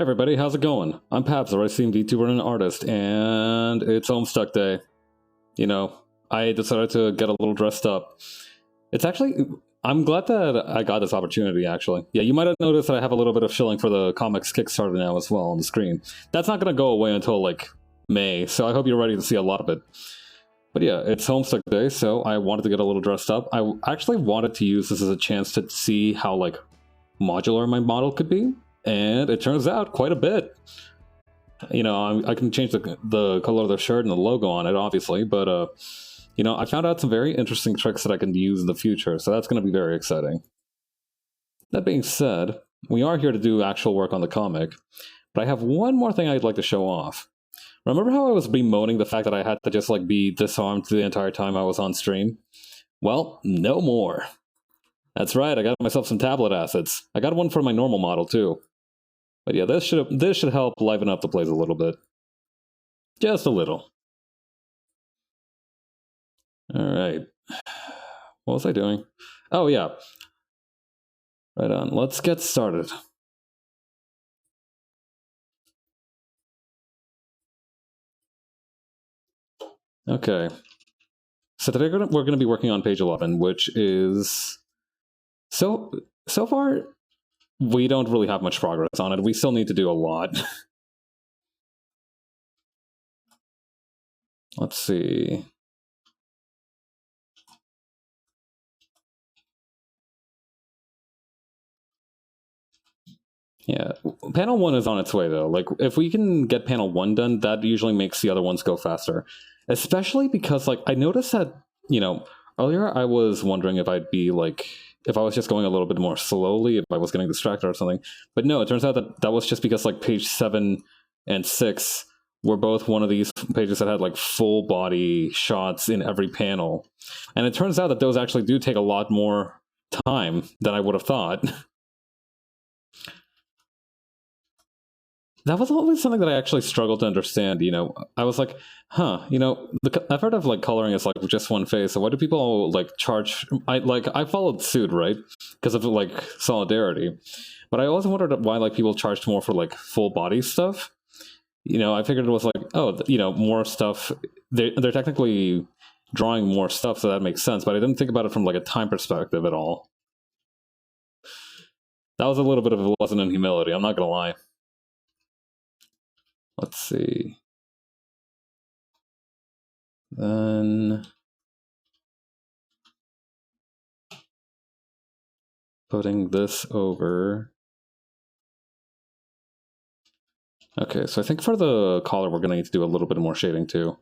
everybody, how's it going? I'm Pabs, a racing VTuber and an artist, and it's Homestuck Day. You know, I decided to get a little dressed up. It's actually, I'm glad that I got this opportunity, actually. Yeah, you might have noticed that I have a little bit of shilling for the comics Kickstarter now as well on the screen. That's not going to go away until, like, May, so I hope you're ready to see a lot of it. But yeah, it's Homestuck Day, so I wanted to get a little dressed up. I actually wanted to use this as a chance to see how, like, modular my model could be. And it turns out quite a bit. You know, I can change the color of the shirt and the logo on it, obviously, but, you know, I found out some very interesting tricks that I can use in the future, so that's going to be very exciting. That being said, we are here to do actual work on the comic, but I have one more thing I'd like to show off. Remember how I was bemoaning the fact that I had to just, like, be disarmed the entire time I was on stream? Well, no more. That's right, I got myself some tablet assets. I got one for my normal model, too. But yeah, this should help liven up the place a little bit. Just a little. Alright. What was I doing? Oh yeah. Right on, let's get started. Okay. So today we're going to be working on page 11, which is... So far, we don't really have much progress on it. We still need to do a lot. Let's see. Yeah, panel 1 is on its way, though. Like, if we can get panel 1 done, that usually makes the other ones go faster. Especially because, like, I noticed that, you know, earlier I was wondering if I'd be, like... if I was just going a little bit more slowly, if I was getting distracted or something. But no, it turns out that that was just because, like, page 7 and 6 were both one of these pages that had, like, full body shots in every panel. And it turns out that those actually do take a lot more time than I would have thought. That was always something that I actually struggled to understand, you know. I was like, huh, you know, I've heard of, like, coloring as, like, just one phase, so why do people, like, charge... I followed suit, right? Because of, like, solidarity. But I always wondered why, like, people charged more for, like, full body stuff. You know, I figured it was like, oh, you know, more stuff... They're technically drawing more stuff, so that makes sense, but I didn't think about it from, like, a time perspective at all. That was a little bit of a lesson in humility, I'm not gonna lie. Let's see. Then putting this over. Okay, so I think for the collar we're gonna need to do a little bit more shading too.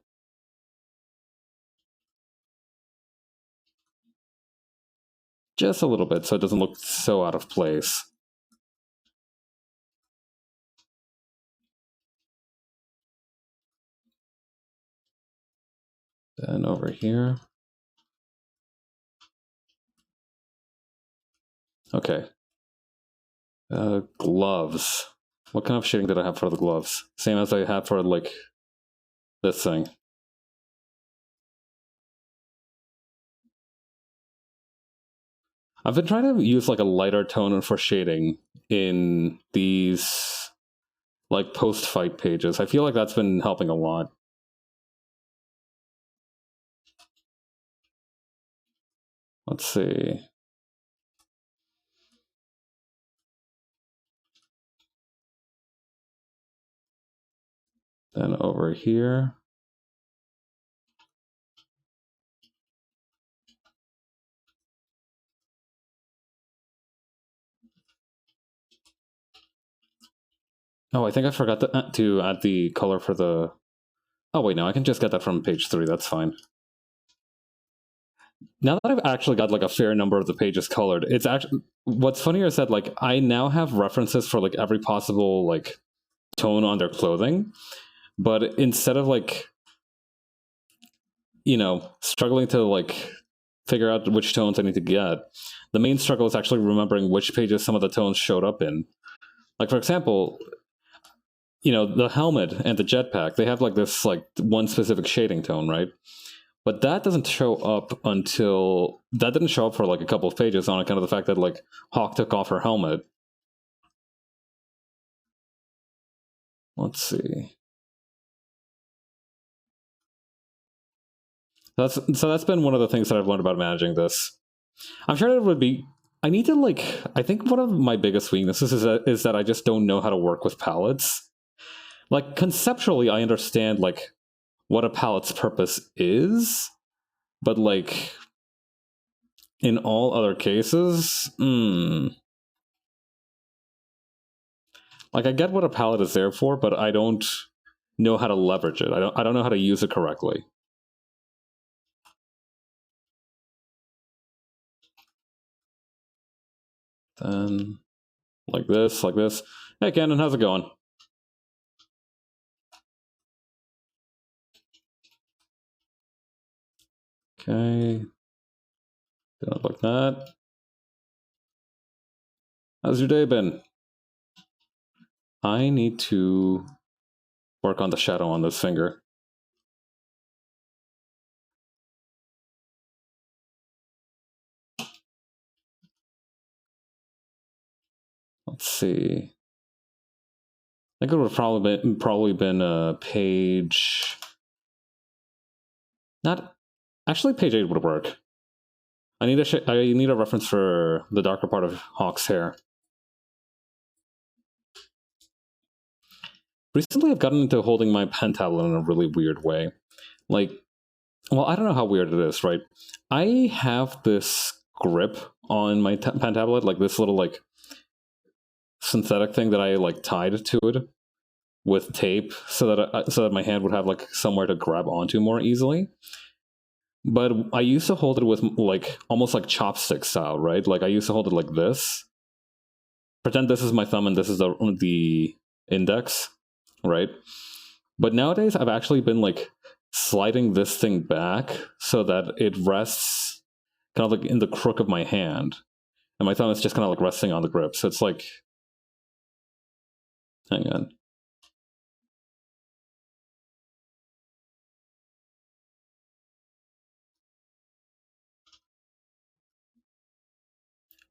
Just a little bit so it doesn't look so out of place. Then over here. Okay. Gloves. What kind of shading did I have for the gloves? Same as I had for, like, this thing. I've been trying to use, like, a lighter tone for shading in these, like, post-fight pages. I feel like that's been helping a lot. Let's see. Then over here. Oh, I think I forgot to add the color for the... Oh, wait, no, I can just get that from page 3, that's fine. Now that I've actually got, like, a fair number of the pages colored, it's actually... What's funnier is that, like, I now have references for, like, every possible, like, tone on their clothing, but instead of, like, you know, struggling to, like, figure out which tones I need to get, the main struggle is actually remembering which pages some of the tones showed up in. Like, for example... You know, the helmet and the jetpack, they have, like, this, like, one specific shading tone, right? But that doesn't show up until... That didn't show up for, like, a couple of pages on account of the fact that, like, Hawk took off her helmet. Let's see. So that's been one of the things that I've learned about managing this. I'm sure it would be. I need to like. I think one of my biggest weaknesses is that I just don't know how to work with palettes. Like conceptually, I understand like what a palette's purpose is, but like in all other cases, like I get what a palette is there for, but I don't know how to leverage it. I don't know how to use it correctly. Then like this, like this. Hey Cannon, how's it going? Okay. Do it like that. How's your day been? I need to work on the shadow on this finger. Let's see. I think it would have probably been a page. Not actually, page 8 would work. I need a reference for the darker part of Hawk's hair. Recently, I've gotten into holding my pen tablet in a really weird way. Like, well, I don't know how weird it is, right? I have this grip on my pen tablet, like this little like synthetic thing that I like tied to it with tape, so that my hand would have like somewhere to grab onto more easily. But I used to hold it with like almost like chopstick style, right? Like I used to hold it like this. Pretend this is my thumb and this is the index, right? But nowadays I've actually been like sliding this thing back so that it rests kind of like in the crook of my hand. And my thumb is just kind of like resting on the grip. So it's like, hang on.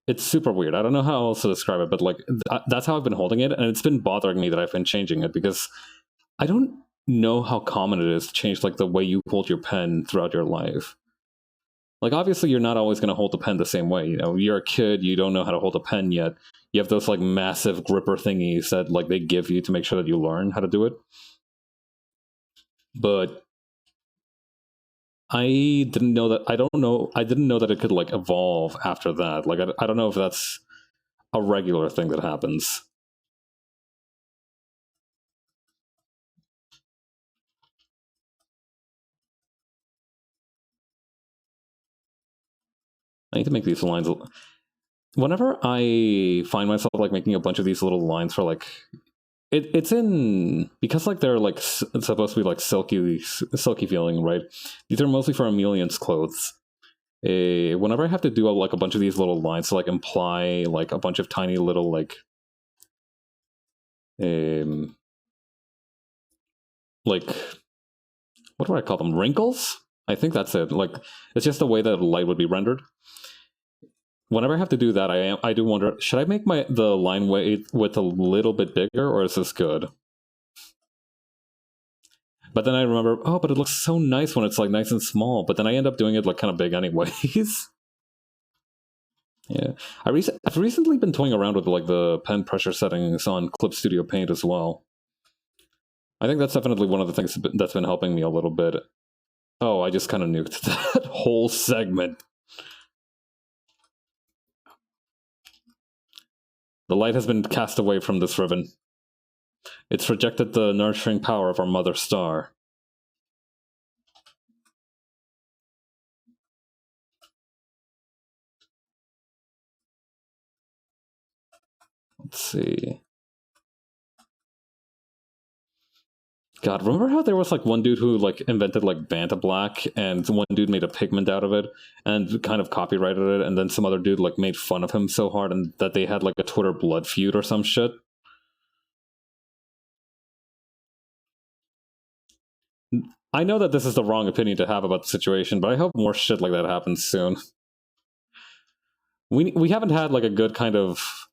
It's super weird. I don't know how else to describe it, but like that's how I've been holding it, and it's been bothering me that I've been changing it because I don't know how common it is to change like the way you hold your pen throughout your life. Like obviously you're not always going to hold the pen the same way. You know, you're a kid, you don't know how to hold a pen yet. You have those like massive gripper thingies that like they give you to make sure that you learn how to do it. But I didn't know that. I didn't know that it could like evolve after that. Like I don't know if that's a regular thing that happens. I need to make these lines. Whenever I find myself like making a bunch of these little lines for like it's in because like they're like supposed to be like silky feeling, right? These are mostly for Emelian's clothes. Whenever I have to do like a bunch of these little lines to like imply like a bunch of tiny little like what do I call them, wrinkles? I think that's it. Like it's just the way that light would be rendered. Whenever I have to do that, I do wonder, should I make the line width a little bit bigger, or is this good? But then I remember, oh, but it looks so nice when it's like nice and small. But then I end up doing it like kind of big anyways. Yeah, I've recently been toying around with like the pen pressure settings on Clip Studio Paint as well. I think that's definitely one of the things that's been helping me a little bit. Oh, I just kind of nuked that whole segment. The light has been cast away from this ribbon. It's rejected the nurturing power of our mother star. Let's see. God, remember how there was like one dude who like invented like Banta Black, and one dude made a pigment out of it and kind of copyrighted it, and then some other dude like made fun of him so hard and that they had like a Twitter blood feud or some shit? I know that this is the wrong opinion to have about the situation, but I hope more shit like that happens soon. We haven't had like a good kind of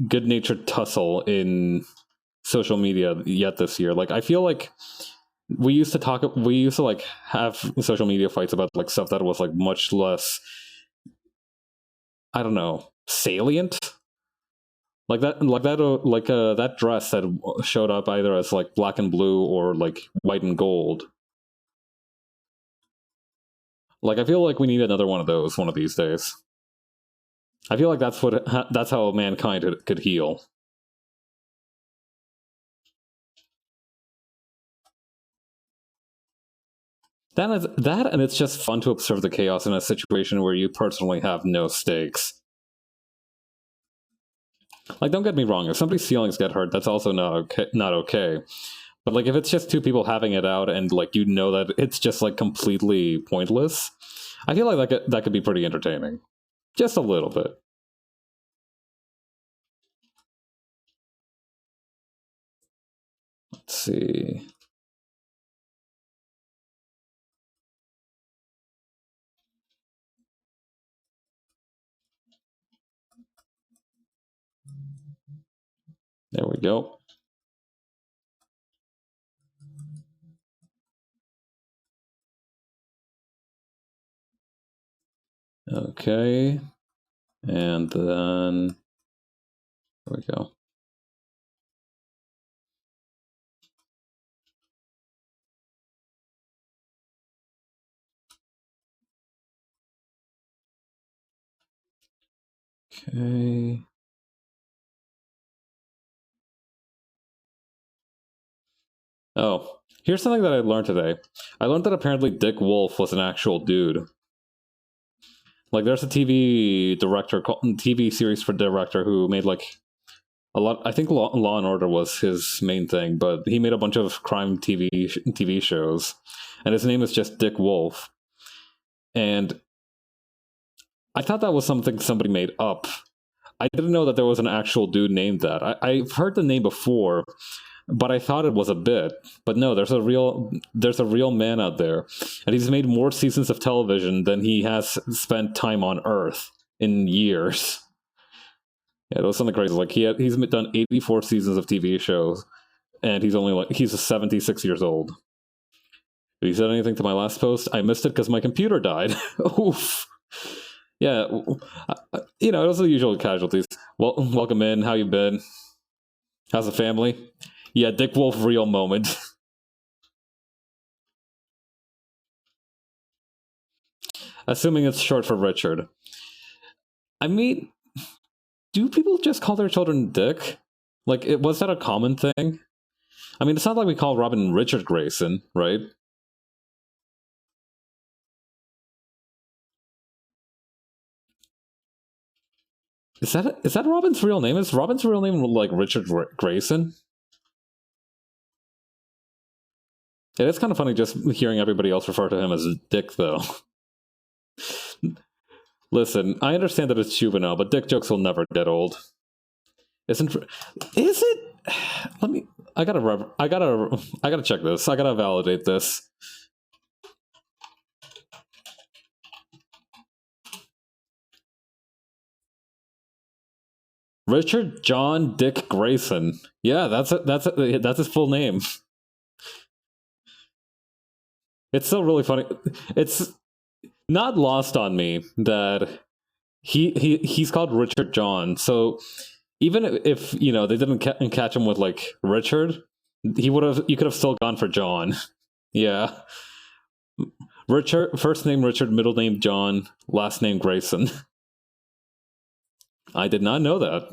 good-natured tussle in social media yet this year. Like I feel like we used to like have social media fights about like stuff that was like much less, I don't know, salient. That dress that showed up either as like black and blue or like white and gold. Like I feel like we need another one of those one of these days. I feel like that's how mankind could heal. That, and it's just fun to observe the chaos in a situation where you personally have no stakes. Like, don't get me wrong, if somebody's feelings get hurt, that's also not okay. Not okay. But like, if it's just two people having it out, and like you know that it's just like completely pointless, I feel like that could be pretty entertaining, just a little bit. Let's see. There we go. Okay. And then there we go. Okay. Oh, here's something that I learned today. I learned that apparently Dick Wolf was an actual dude. Like, there's a TV series for director who made like a lot. I think Law and Order was his main thing, but he made a bunch of crime TV shows, and his name is just Dick Wolf. And I thought that was something somebody made up. I didn't know that there was an actual dude named that. I've heard the name before, but I thought it was a bit. But no, there's a real man out there, and he's made more seasons of television than he has spent time on Earth in years. Yeah, it was something crazy. Like he's done 84 seasons of TV shows, and he's 76 years old. Have you said anything to my last post? I missed it because my computer died. Oof. Yeah, it was the usual casualties. Well, welcome in. How you been? How's the family? Yeah, Dick Wolf real moment. Assuming it's short for Richard. I mean, do people just call their children Dick? Like, was that a common thing? I mean, it's not like we call Robin Richard Grayson, right? Is that Robin's real name? Is Robin's real name like Richard Grayson? It is kind of funny just hearing everybody else refer to him as Dick, though. Listen, I understand that it's juvenile, but Dick jokes will never get old. Isn't? Is it? Let me. I gotta check this. I gotta validate this. Richard John Dick Grayson. Yeah, that's his full name. It's still really funny. It's not lost on me that he's called Richard John. So even if they didn't catch him with like Richard, you could have still gone for John. Yeah. Richard, first name Richard, middle name John, last name Grayson. I did not know that.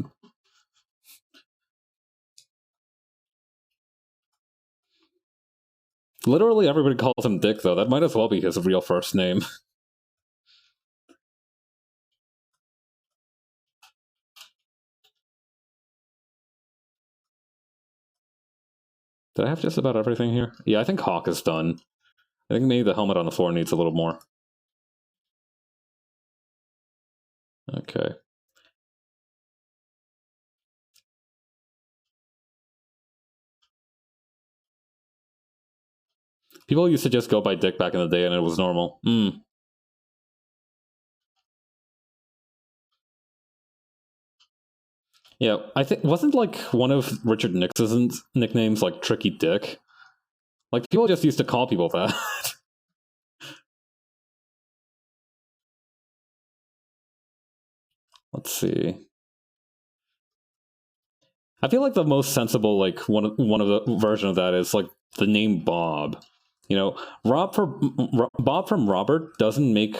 Literally everybody calls him Dick, though. That might as well be his real first name. Did I have just about everything here? Yeah, I think Hawk is done. I think maybe the helmet on the floor needs a little more. Okay. People used to just go by Dick back in the day and it was normal. Yeah, I think wasn't like one of Richard Nixon's nicknames like Tricky Dick. Like people just used to call people that. Let's see. I feel like the most sensible like one of the version of that is like the name Bob. You know, Bob from Robert doesn't make,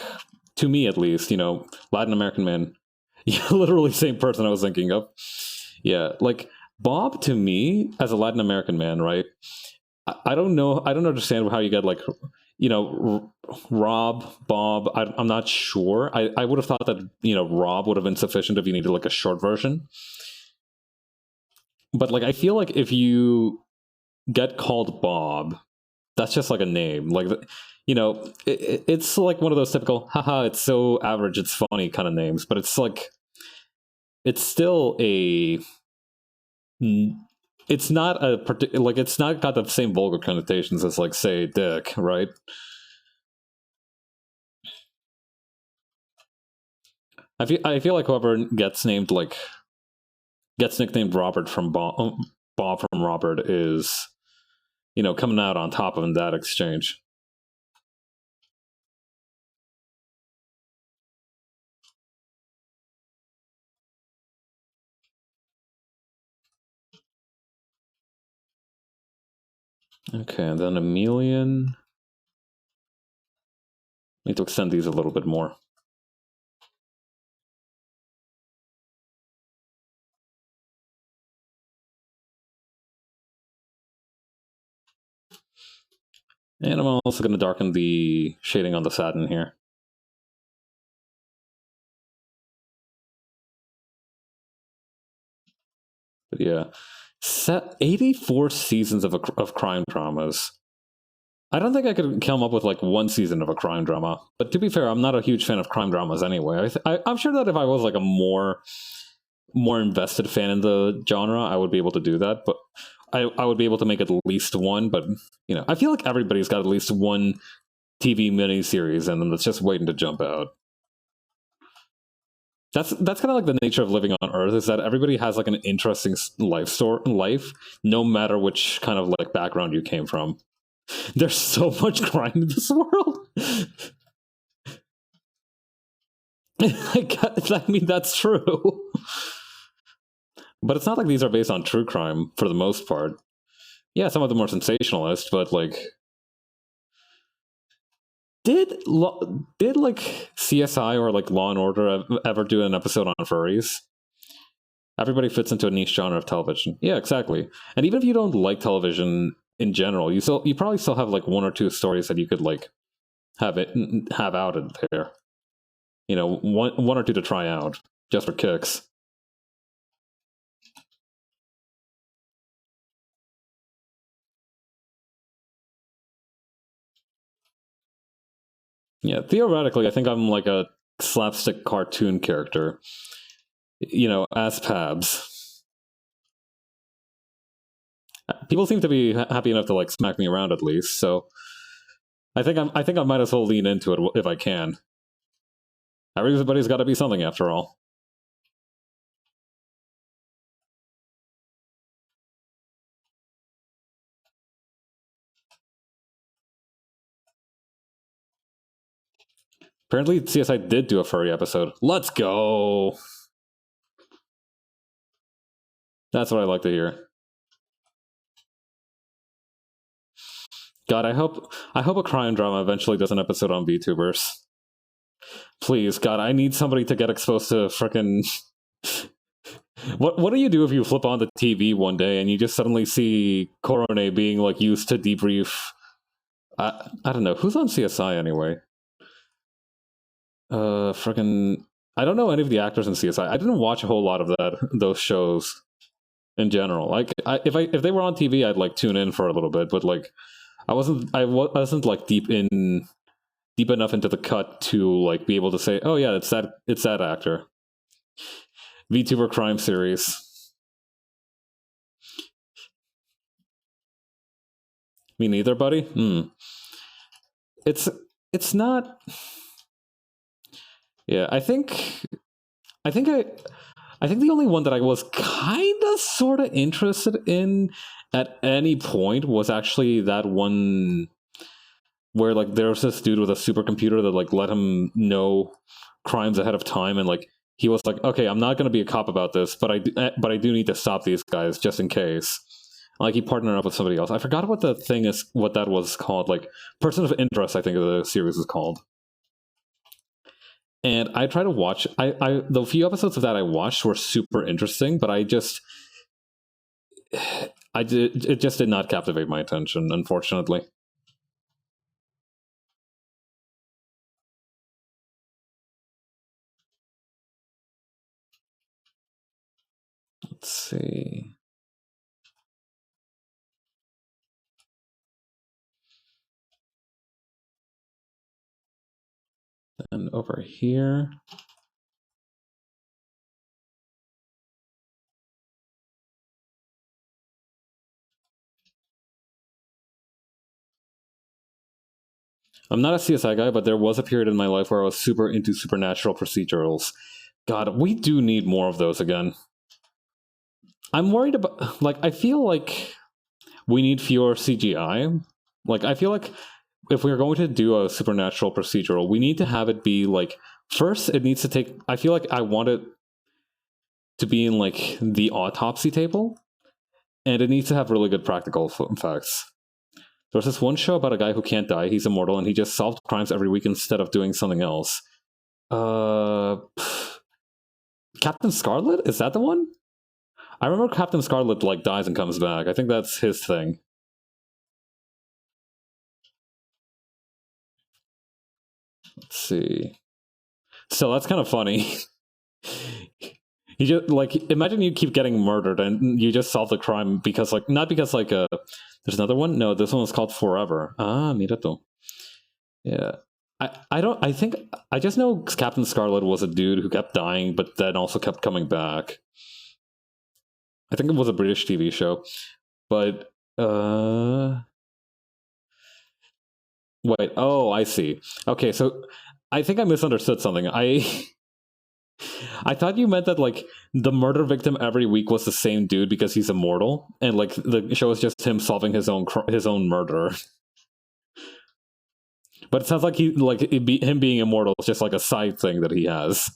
to me at least, Latin American man. Yeah, literally same person I was thinking of. Yeah, like Bob to me as a Latin American man, right? I don't know. I don't understand how you get like, Rob, Bob. I'm not sure. I would have thought that Rob would have been sufficient if you needed like a short version. But like I feel like if you get called Bob, that's just like a name. Like it's like one of those typical haha, it's so average, it's funny kind of names, but it's like it's still a it's not a like it's not got the same vulgar connotations as like say Dick, right? I feel like whoever gets nicknamed Robert from Bob from Robert is coming out on top of in that exchange. Okay, and then Emilian. Need to extend these a little bit more. And I'm also going to darken the shading on the satin here. But yeah, set 84 seasons of crime dramas. I don't think I could come up with like one season of a crime drama. But to be fair, I'm not a huge fan of crime dramas anyway. I'm sure that if I was like a more invested fan in the genre, I would be able to do that. But I would be able to make at least one. But I feel like everybody's got at least one TV miniseries, and then that's just waiting to jump out. That's kind of like the nature of living on Earth, is that everybody has like an interesting life, no matter which kind of like background you came from. There's so much crime in this world. I mean, that's true. But it's not like these are based on true crime for the most part. Yeah, some of them are sensationalist, but like, did like CSI or like Law and Order ever do an episode on furries? Everybody fits into a niche genre of television. Yeah, exactly. And even if you don't like television in general, you probably still have like one or two stories that you could like have out in there. One or two to try out just for kicks. Yeah, theoretically, I think I'm like a slapstick cartoon character. As Pabs. People seem to be happy enough to like smack me around at least, so I think I might as well lean into it if I can. Everybody's got to be something after all. Apparently, CSI did do a furry episode. Let's go. That's what I like to hear. God, I hope a crime drama eventually does an episode on VTubers. Please, God, I need somebody to get exposed to frickin' What do you do if you flip on the TV one day and you just suddenly see Korone being like used to debrief? I don't know who's on CSI anyway. Freaking, I don't know any of the actors in CSI. I didn't watch a whole lot of those shows in general. Like, if they were on TV, I'd like tune in for a little bit, but like, I wasn't like deep enough into the cut to like be able to say, oh yeah, it's that actor. VTuber crime series. Me neither, buddy. It's it's not. Yeah, I think I I think the only one that I was kind of sort of interested in at any point was actually that one where like there was this dude with a supercomputer that like let him know crimes ahead of time, and like he was like, okay, I'm not going to be a cop about this, but I do need to stop these guys just in case. Like he partnered up with somebody else. I forgot what the thing is, what that was called. Like Person of Interest, I think the series is called. And I try to watch. I the few episodes of that I watched were super interesting, but it just did not captivate my attention, unfortunately. Let's see. And over here. I'm not a CSI guy, but there was a period in my life where I was super into supernatural procedurals. God, we do need more of those again. I'm worried about, like, I feel like we need fewer CGI. Like, I feel like if we're going to do a supernatural procedural, we need to have it be like, first, it needs to take, I feel like I want it to be in like the autopsy table, and it needs to have really good practical effects. There was this one show about a guy who can't die, he's immortal, and he just solved crimes every week instead of doing something else. Captain Scarlet? Is that the one? I remember Captain Scarlet like dies and comes back. I think that's his thing. Let's see. So that's kind of funny. You just like imagine you keep getting murdered and you just solve the crime because like not because like there's another one. No, this one was called Forever. Ah, mira tú. Yeah. I don't I think I just know Captain Scarlet was a dude who kept dying but then also kept coming back. I think it was a British TV show. But wait, oh, I see. Okay, so I think I misunderstood something. I thought you meant that like the murder victim every week was the same dude because he's immortal, and like the show is just him solving his own murder. But it sounds like him being immortal is just like a side thing that he has.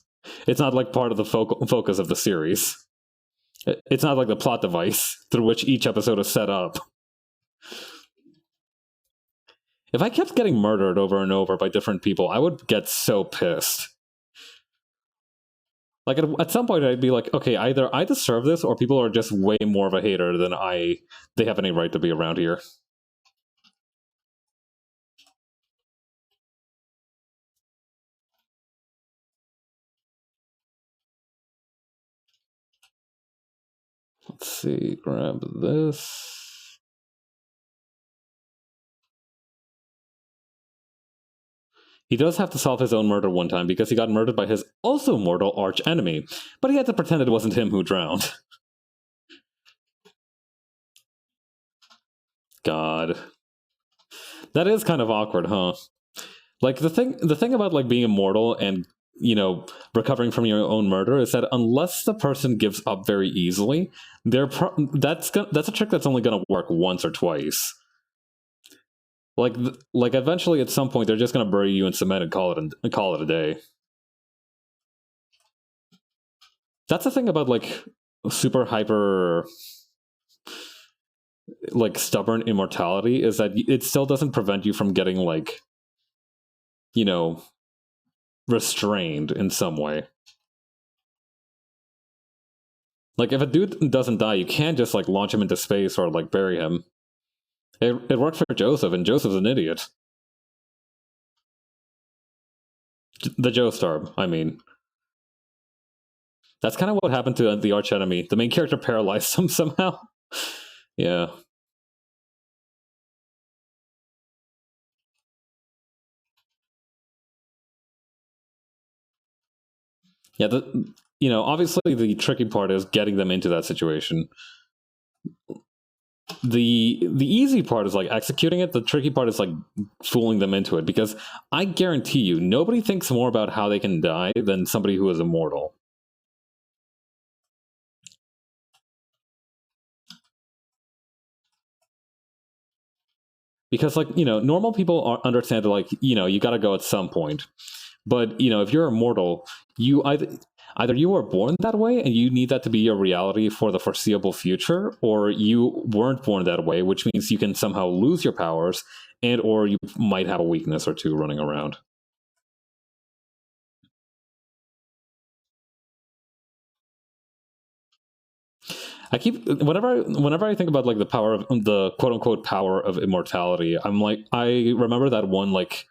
It's not like part of the focus of the series. It's not like the plot device through which each episode is set up. If I kept getting murdered over and over by different people, I would get so pissed. Like at some point, I'd be like, okay, either I deserve this, or people are just way more of a hater than they have any right to be around here. Let's see, grab this. He does have to solve his own murder one time because he got murdered by his also mortal arch enemy, but he had to pretend it wasn't him who drowned. God. That is kind of awkward, huh? Like the thing about like being immortal and recovering from your own murder is that unless the person gives up very easily, that's a trick that's only going to work once or twice. Like eventually at some point they're just going to bury you in cement and call it a day. That's the thing about like super hyper like stubborn immortality is that it still doesn't prevent you from getting like restrained in some way. Like if a dude doesn't die, you can't just like launch him into space or like bury him. It worked for Joseph, and Joseph's an idiot. The Joestar, I mean. That's kind of what happened to the archenemy. The main character paralyzed him somehow. Yeah. Yeah, obviously the tricky part is getting them into that situation. The easy part is like executing it. The tricky part is like fooling them into it, because I guarantee you nobody thinks more about how they can die than somebody who is immortal. because like normal people understand that like you got to go at some point, but if you're immortal, you either you were born that way and you need that to be your reality for the foreseeable future, or you weren't born that way, which means you can somehow lose your powers, and or you might have a weakness or two running around. I keep whenever I think about like the power of the quote unquote power of immortality, I'm like I remember that one like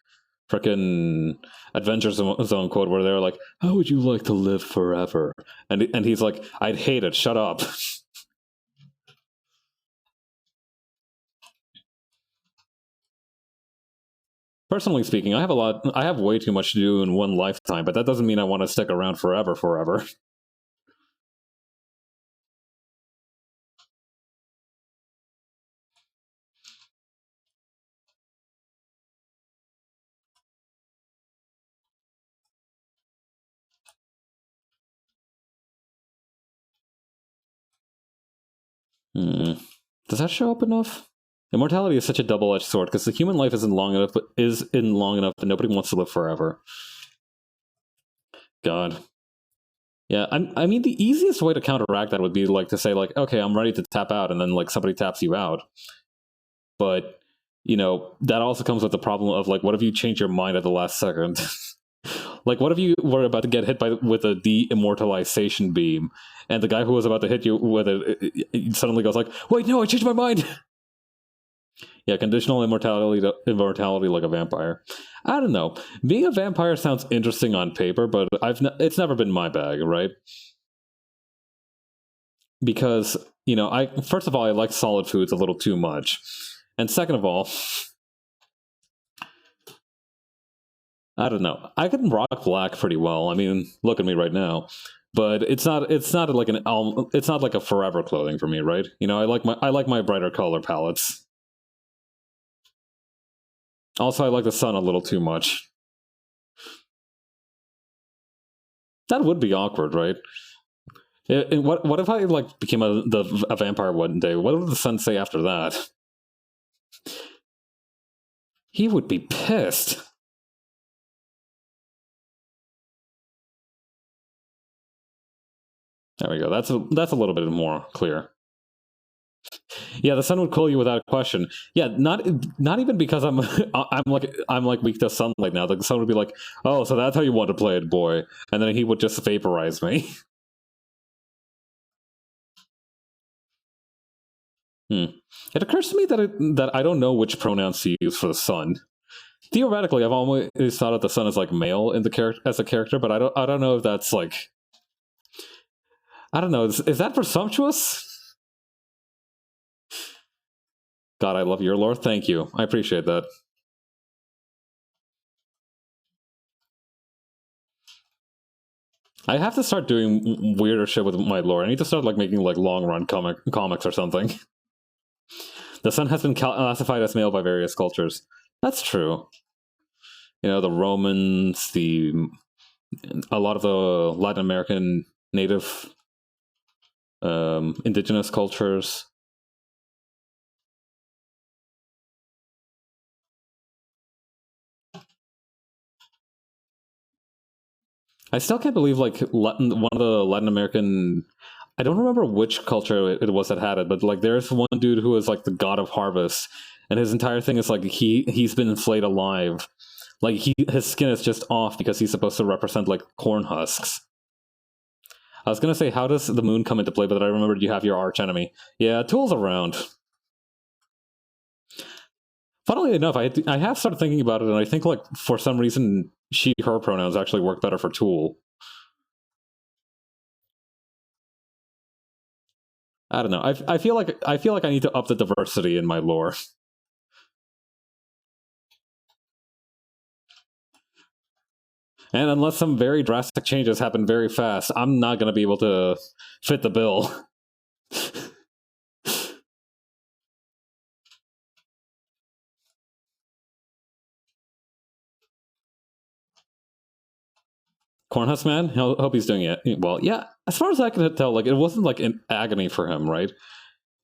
freaking Adventure Zone quote where they're like, "How would you like to live forever?" And he's like, "I'd hate it. Shut up." Personally speaking, I have way too much to do in one lifetime, but that doesn't mean I want to stick around forever. Hmm. Does that show up enough? Immortality is such a double-edged sword because the human life isn't long enough, but is in long enough, and nobody wants to live forever. God. Yeah, I mean, the easiest way to counteract that would be like to say like, okay, I'm ready to tap out, and then like somebody taps you out. But that also comes with the problem of like, what if you change your mind at the last second? Like, what if you were about to get hit with a de-immortalization beam, and the guy who was about to hit you with it suddenly goes like, "Wait, no, I changed my mind." Yeah, conditional immortality like a vampire. I don't know. Being a vampire sounds interesting on paper, but it's never been my bag, right? Because I first of all I like solid foods a little too much, and second of all, I don't know. I can rock black pretty well. I mean, look at me right now. But it's not like it's not like a forever clothing for me, right? I like my brighter color palettes. Also, I like the sun a little too much. That would be awkward, right? What if I like became a vampire one day? What would the sun say after that? He would be pissed. There we go. That's a little bit more clear. Yeah, the sun would kill you without question. Yeah, not even because I'm like weak to sunlight now. The sun would be like, oh, so that's how you want to play it, boy, and then he would just vaporize me. Hmm. It occurs to me that I don't know which pronouns to use for the sun. Theoretically, I've always thought of the sun as like male in the character as a character, but I don't know if that's like I don't know. Is that presumptuous? God, I love your lore. Thank you. I appreciate that. I have to start doing weirder shit with my lore. I need to start like making like long run comics or something. The sun has been classified as male by various cultures. That's true. The Romans, a lot of the Latin American native indigenous cultures. I still can't believe like one of the Latin American. I don't remember which culture it was that had it, but like there's one dude who is like the god of harvest, and his entire thing is like he's been flayed alive, like his skin is just off because he's supposed to represent like corn husks. I was gonna say, how does the moon come into play, but I remembered you have your arch enemy. Yeah, Tool's around. Funnily enough, I have started thinking about it, and I think like for some reason she/her pronouns actually work better for Tool. I don't know. I feel like I need to up the diversity in my lore. And unless some very drastic changes happen very fast, I'm not going to be able to fit the bill. Cornhusk Man, hope he's doing it well. Yeah, as far as I can tell, like it wasn't like an agony for him, right?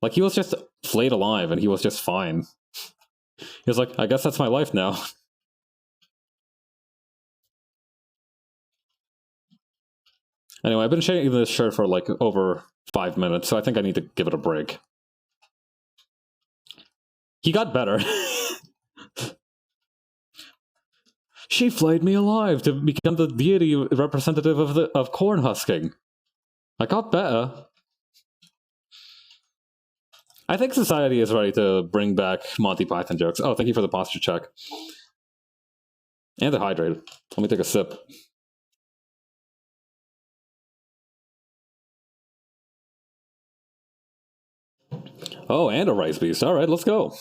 Like he was just flayed alive, and he was just fine. He's like, I guess that's my life now. Anyway, I've been shaving this shirt for like over 5 minutes, so I think I need to give it a break. He got better. She flayed me alive to become the deity representative of corn husking. I got better. I think society is ready to bring back Monty Python jokes. Oh, thank you for the posture check. And they're hydrated. Let me take a sip. Oh, and a rice beast. All right, let's go.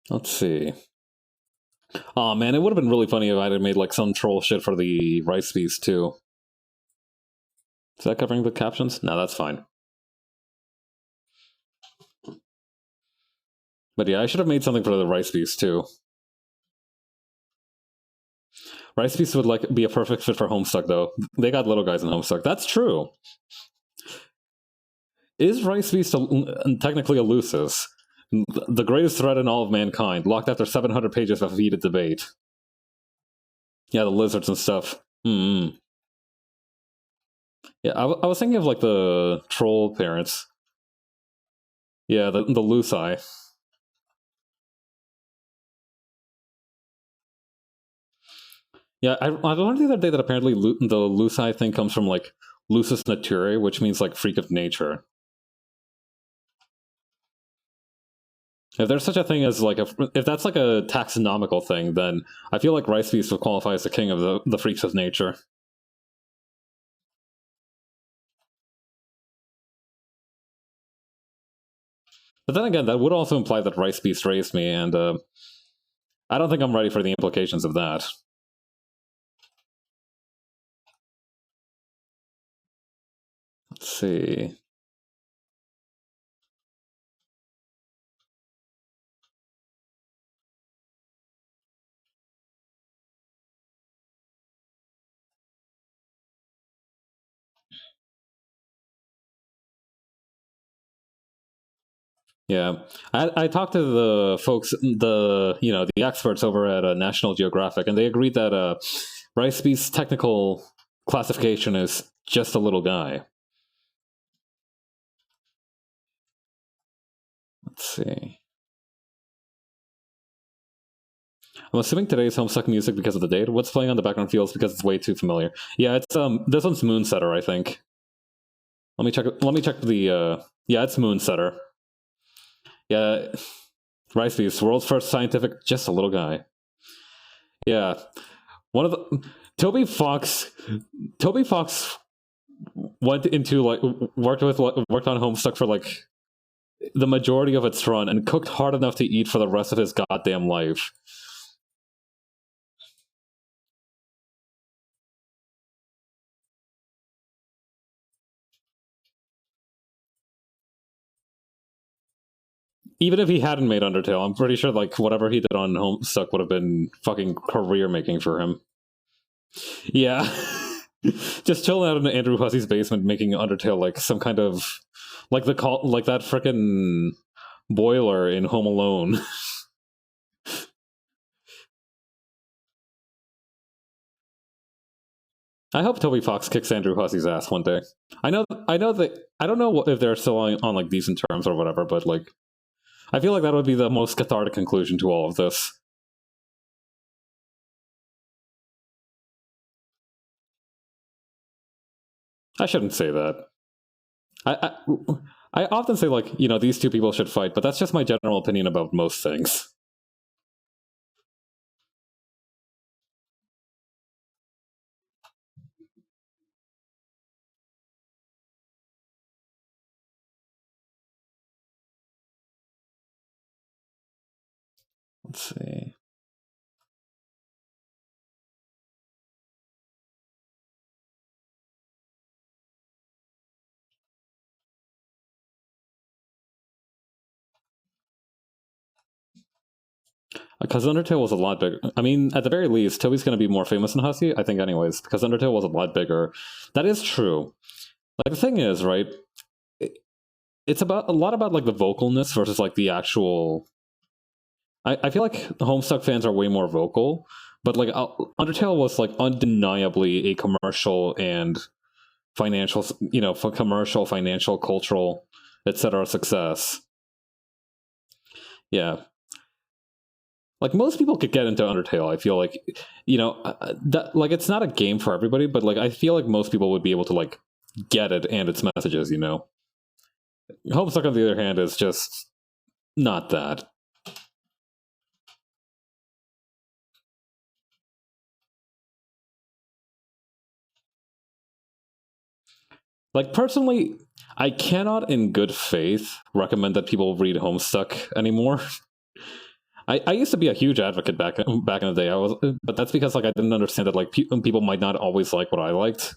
Let's see. Oh man, it would have been really funny if I had made like some troll shit for the rice beast too. Is that covering the captions? No, that's fine. But yeah, I should have made something for the rice beast too. Rice beast would like be a perfect fit for Homestuck though. They got little guys in Homestuck. That's true. Is Rice Beast technically a Lucis? The greatest threat in all of mankind, locked after 700 pages of heated debate. Yeah, the lizards and stuff. Mm-hmm. Yeah, I was thinking of like the troll parents. Yeah, the Luci. Yeah, I learned the other day that apparently the Luci thing comes from like Lucis Naturae, which means like freak of nature. If there's such a thing as like if that's like a taxonomical thing, then I feel like Rice Beast would qualify as the king of the freaks of nature. But then again, that would also imply that Rice Beast raised me, and I don't think I'm ready for the implications of that. Let's see. Yeah, I talked to the folks, the experts over at National Geographic, and they agreed that Rice Beast's technical classification is just a little guy. Let's see. I'm assuming today's Homestuck music because of the date. What's playing on the background feels because it's way too familiar. Yeah, it's this one's Moonsetter, I think. Let me check. Let me check the. Yeah, it's Moonsetter. Yeah, Rice Beast, world's first scientific, just a little guy. Yeah, one of the Toby Fox. Toby Fox went into like worked on Homestuck for like the majority of its run and cooked hard enough to eat for the rest of his goddamn life. Even if he hadn't made Undertale, I'm pretty sure like whatever he did on Homestuck would have been fucking career making for him. Yeah. Just chilling out in Andrew Hussy's basement making Undertale like some kind of like like that frickin' boiler in Home Alone. I hope Toby Fox kicks Andrew Hussy's ass one day. I know that I don't know if they're still on like decent terms or whatever, but like I feel like that would be the most cathartic conclusion to all of this. I shouldn't say that. I I often say like these two people should fight, but that's just my general opinion about most things. Let's see. Because Undertale was a lot bigger. I mean, at the very least, Toby's going to be more famous than Husky, I think, anyways, because Undertale was a lot bigger. That is true. Like, the thing is, right? It's about a lot about like the vocalness versus like the actual. I feel like Homestuck fans are way more vocal, but like Undertale was like undeniably a commercial and financial, for commercial, financial, cultural, etc. success. Yeah, like most people could get into Undertale. I feel like, that like it's not a game for everybody, but like I feel like most people would be able to like get it and its messages. Homestuck on the other hand is just not that. Like personally, I cannot in good faith recommend that people read Homestuck anymore. I used to be a huge advocate back in the day. But that's because like I didn't understand that like people might not always like what I liked.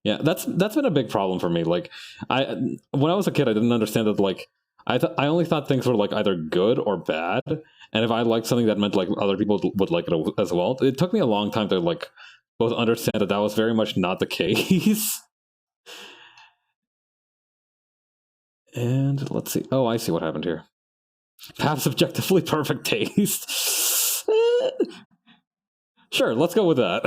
Yeah, that's been a big problem for me. Like I when I was a kid, I didn't understand that like I only thought things were like either good or bad, and if I liked something, that meant like other people would like it as well. It took me a long time to like both understand that was very much not the case. And let's see. Oh, I see what happened here. Have subjectively perfect taste. Sure, let's go with that.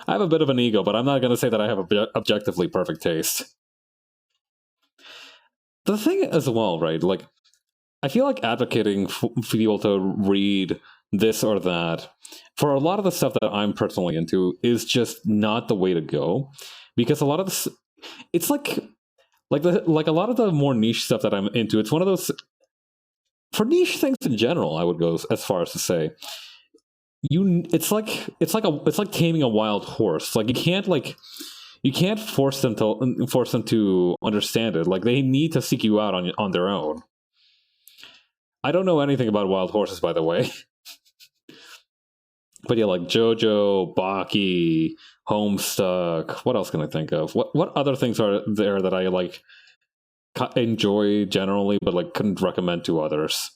I have a bit of an ego, but I'm not going to say that I have objectively perfect taste. The thing as well, right? Like, I feel like advocating for people to read this or that for a lot of the stuff that I'm personally into is just not the way to go, because a lot of this, it's like a lot of the more niche stuff that I'm into. It's one of those for niche things in general. I would go as far as to say it's like taming a wild horse. Like you can't force them to understand it. Like they need to seek you out on their own. I don't know anything about wild horses, by the way. But yeah, like JoJo, Baki, Homestuck. What else can I think of? What other things are there that I like enjoy generally, but like couldn't recommend to others?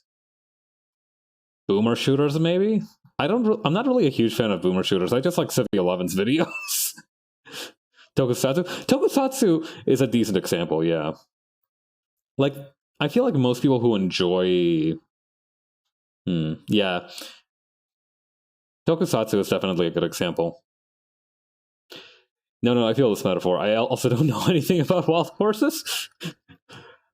Boomer shooters, maybe. I'm not really a huge fan of boomer shooters. I just like Civ 11's videos. Tokusatsu is a decent example. Yeah, like I feel like most people who enjoy, yeah, Tokusatsu is definitely a good example. No, I feel this metaphor. I also don't know anything about wild horses.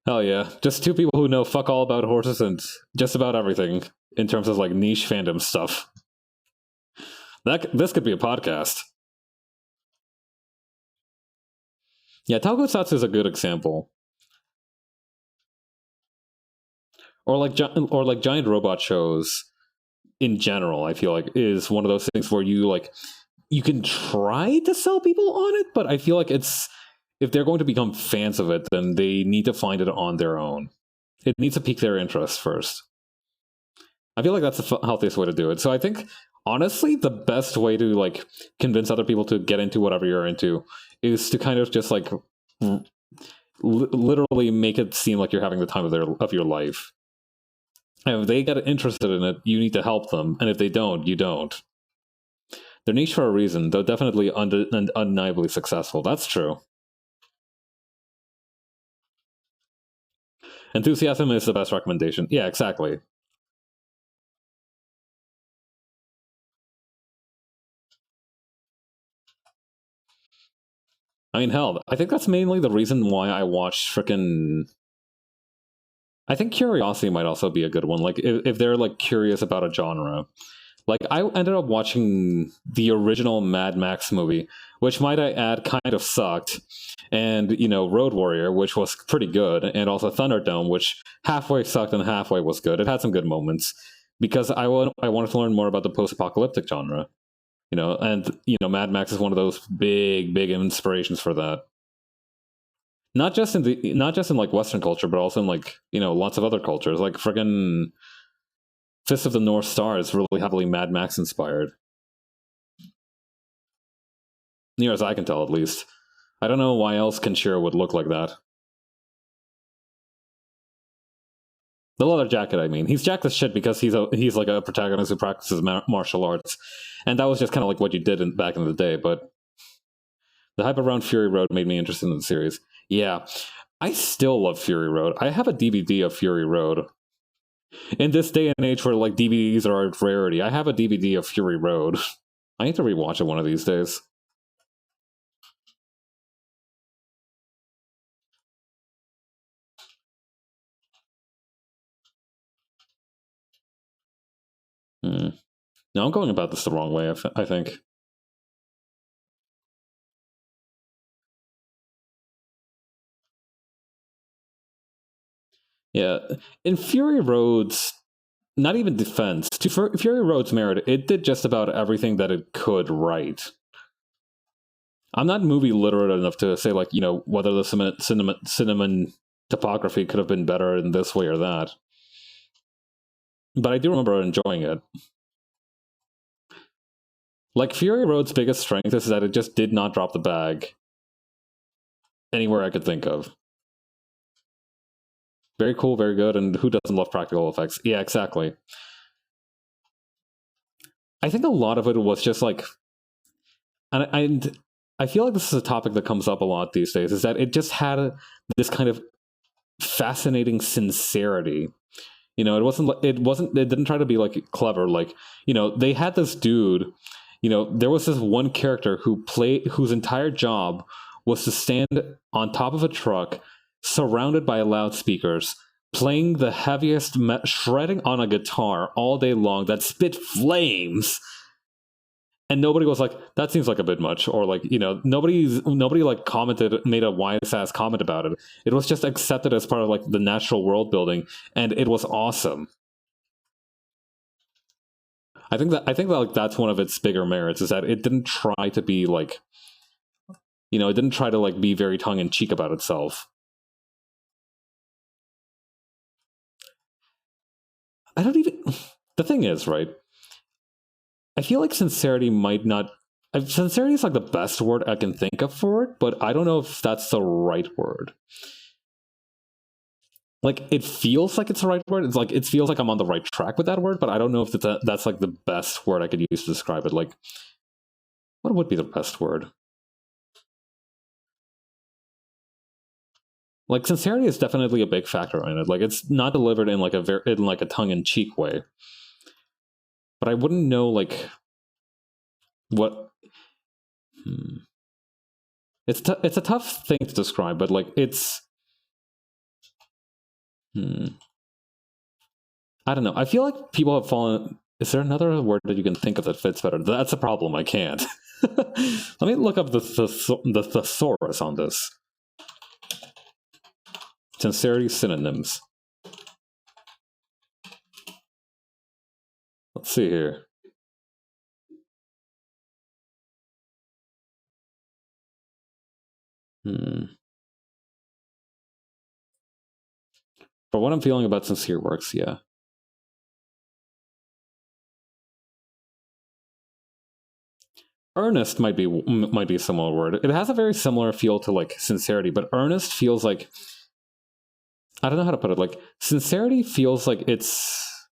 Hell yeah, just two people who know fuck all about horses and just about everything in terms of like niche fandom stuff. This could be a podcast. Yeah, Tokusatsu is a good example. Or like giant robot shows in general, I feel like is one of those things where you can try to sell people on it, but I feel like if they're going to become fans of it, then they need to find it on their own. It needs to pique their interest first. I feel like that's the healthiest way to do it. So I think honestly, the best way to like convince other people to get into whatever you're into is to kind of just like literally make it seem like you're having the time of your life. And if they get interested in it, you need to help them, and if they don't, you don't. They're niche for a reason. They're definitely undeniably successful. That's true. Enthusiasm is the best recommendation. Yeah, exactly. I mean, hell, I think that's mainly the reason why I watched frickin' I think Curiosity might also be a good one. Like, if they're like curious about a genre. Like, I ended up watching the original Mad Max movie, which might I add kind of sucked, and Road Warrior, which was pretty good, and also Thunderdome, which halfway sucked and halfway was good. It had some good moments because I wanted to learn more about the post-apocalyptic genre. And Mad Max is one of those big inspirations for that. Not just in like Western culture, but also in like lots of other cultures. Like friggin' Fist of the North Star is really heavily Mad Max inspired, near as I can tell, at least. I don't know why else Kenshiro would look like that. The leather jacket, I mean. He's jacked as shit because he's like a protagonist who practices martial arts. And that was just kind of like what you did back in the day, but the hype around Fury Road made me interested in the series. Yeah, I still love Fury Road. I have a DVD of Fury Road. In this day and age where like DVDs are a rarity, I have a DVD of Fury Road. I need to rewatch it one of these days. Hmm. No, I'm going about this the wrong way, I think. Yeah. In Fury Road's, not even defense, to Fury Road's merit, it did just about everything that it could right. I'm not movie literate enough to say, like, you know, whether the cinnamon topography could have been better in this way or that. But I do remember enjoying it. Like, Fury Road's biggest strength is that it just did not drop the bag anywhere I could think of. Very cool, very good, and who doesn't love practical effects? Yeah, exactly. I think a lot of it was just like, and I feel like this is a topic that comes up a lot these days, is that it just had this kind of fascinating sincerity. You know, it didn't try to be like clever. Like, you know, they had this dude, you know, there was this one character whose entire job was to stand on top of a truck surrounded by loudspeakers, playing the heaviest, shredding on a guitar all day long that spit flames. And nobody was like, that seems like a bit much, or like, you know, nobody like commented, made a wise ass comment about it. It was just accepted as part of like the natural world building, and it was awesome. I think that like that's one of its bigger merits, is that it didn't try to be like, you know, it didn't try to like be very tongue in cheek about itself. I don't even. The thing is, right? I feel like sincerity might not. Sincerity is like the best word I can think of for it, but I don't know if that's the right word. Like, it feels like it's the right word. It's like it feels like I'm on the right track with that word, but I don't know if that's like the best word I could use to describe it. Like, what would be the best word? Like, sincerity is definitely a big factor in it. Like, it's not delivered in like a tongue in cheek way, but I wouldn't know like what. Hmm. It's a tough thing to describe, but like it's. Hmm. I don't know. I feel like people have fallen. Is there another word that you can think of that fits better? That's a problem. I can't. Let me look up the thesaurus on this. Sincerity synonyms. Let's see here. For what I'm feeling about sincere works, yeah. Earnest might be a similar word. It has a very similar feel to like sincerity, but earnest feels like, I don't know how to put it. Like, sincerity feels like it's.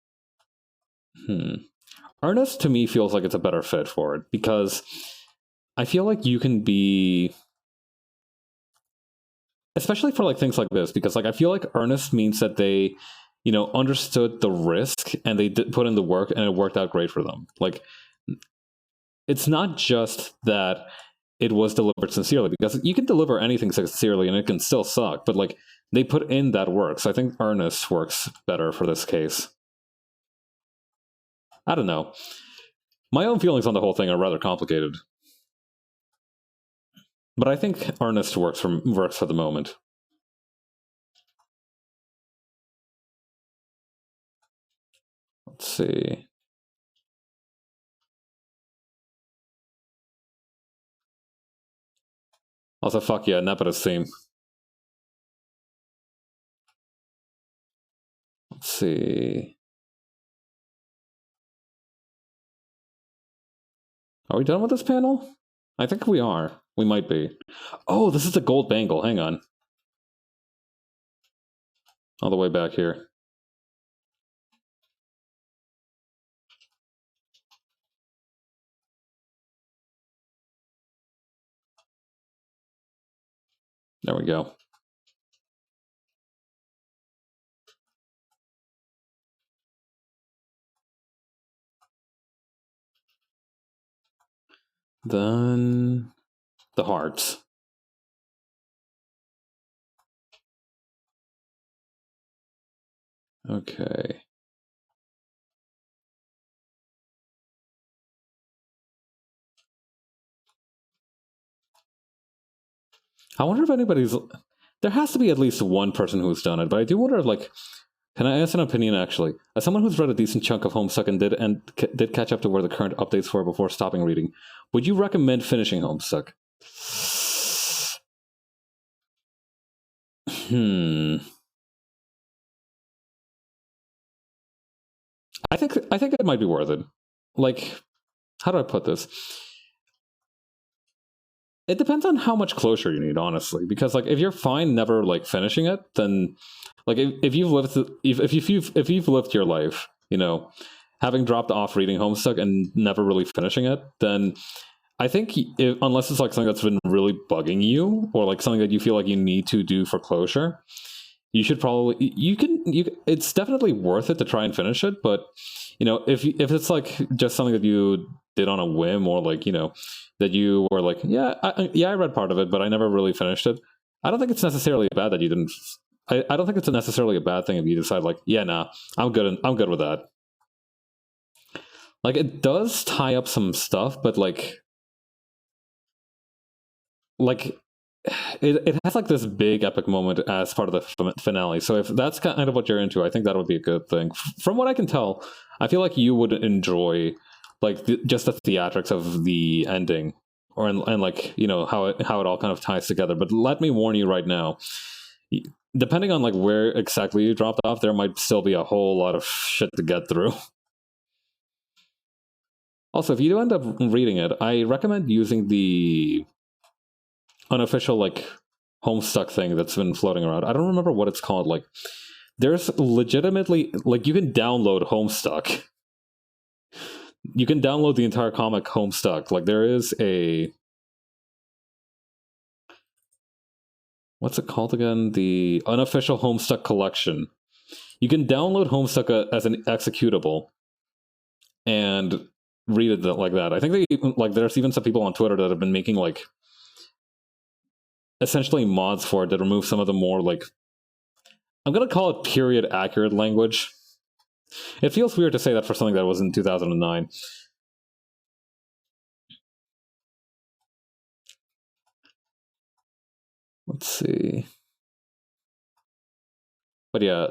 Earnest to me feels like it's a better fit for it, because I feel like you can be, especially for like things like this, because like I feel like earnest means that they, you know, understood the risk and they did put in the work and it worked out great for them. Like, it's not just that it was delivered sincerely, because you can deliver anything sincerely and it can still suck, but like they put in that work. So I think earnest works better for this case. I don't know. My own feelings on the whole thing are rather complicated, but I think earnest works for the moment. Let's see. Also, fuck yeah, Nepeta's theme. Let's see. Are we done with this panel? I think we are. We might be. Oh, this is the gold bangle. Hang on. All the way back here. There we go. Then the hearts. Okay. I wonder if anybody's. There has to be at least one person who's done it, but I do wonder, like, can I ask an opinion actually? As someone who's read a decent chunk of Homestuck and did catch up to where the current updates were before stopping reading, would you recommend finishing Homestuck? Hmm. I think it might be worth it. Like, how do I put this? It depends on how much closure you need, honestly. Because like, if you're fine never like finishing it, then like if you've lived if you've lived your life, having dropped off reading Homestuck and never really finishing it, then I think unless it's like something that's been really bugging you or like something that you feel like you need to do for closure, you should probably it's definitely worth it to try and finish it. But if it's like just something that you did on a whim or like that you were like I read part of it but I never really finished it, I don't think it's necessarily bad that you didn't. I don't think it's necessarily a bad thing if you decide like nah, I'm good with that. Like it does tie up some stuff, but like it has like this big epic moment as part of the finale. So if that's kind of what you're into, I think that would be a good thing. From what I can tell, I feel like you would enjoy like just the theatrics of the ending, or and like how it all kind of ties together. But let me warn you right now, depending on like where exactly you dropped off, there might still be a whole lot of shit to get through. Also, if you do end up reading it, I recommend using the unofficial like Homestuck thing that's been floating around. I don't remember what it's called. Like, there's legitimately like you can download Homestuck. You can download the entire comic Homestuck. Like, there is a what's it called again? The unofficial Homestuck collection. You can download Homestuck as an executable and read it like that. I think like there's even some people on Twitter that have been making like essentially mods for it that remove some of the more like I'm gonna call it period accurate language. It feels weird to say that for something that was in 2009. Let's see. But yeah,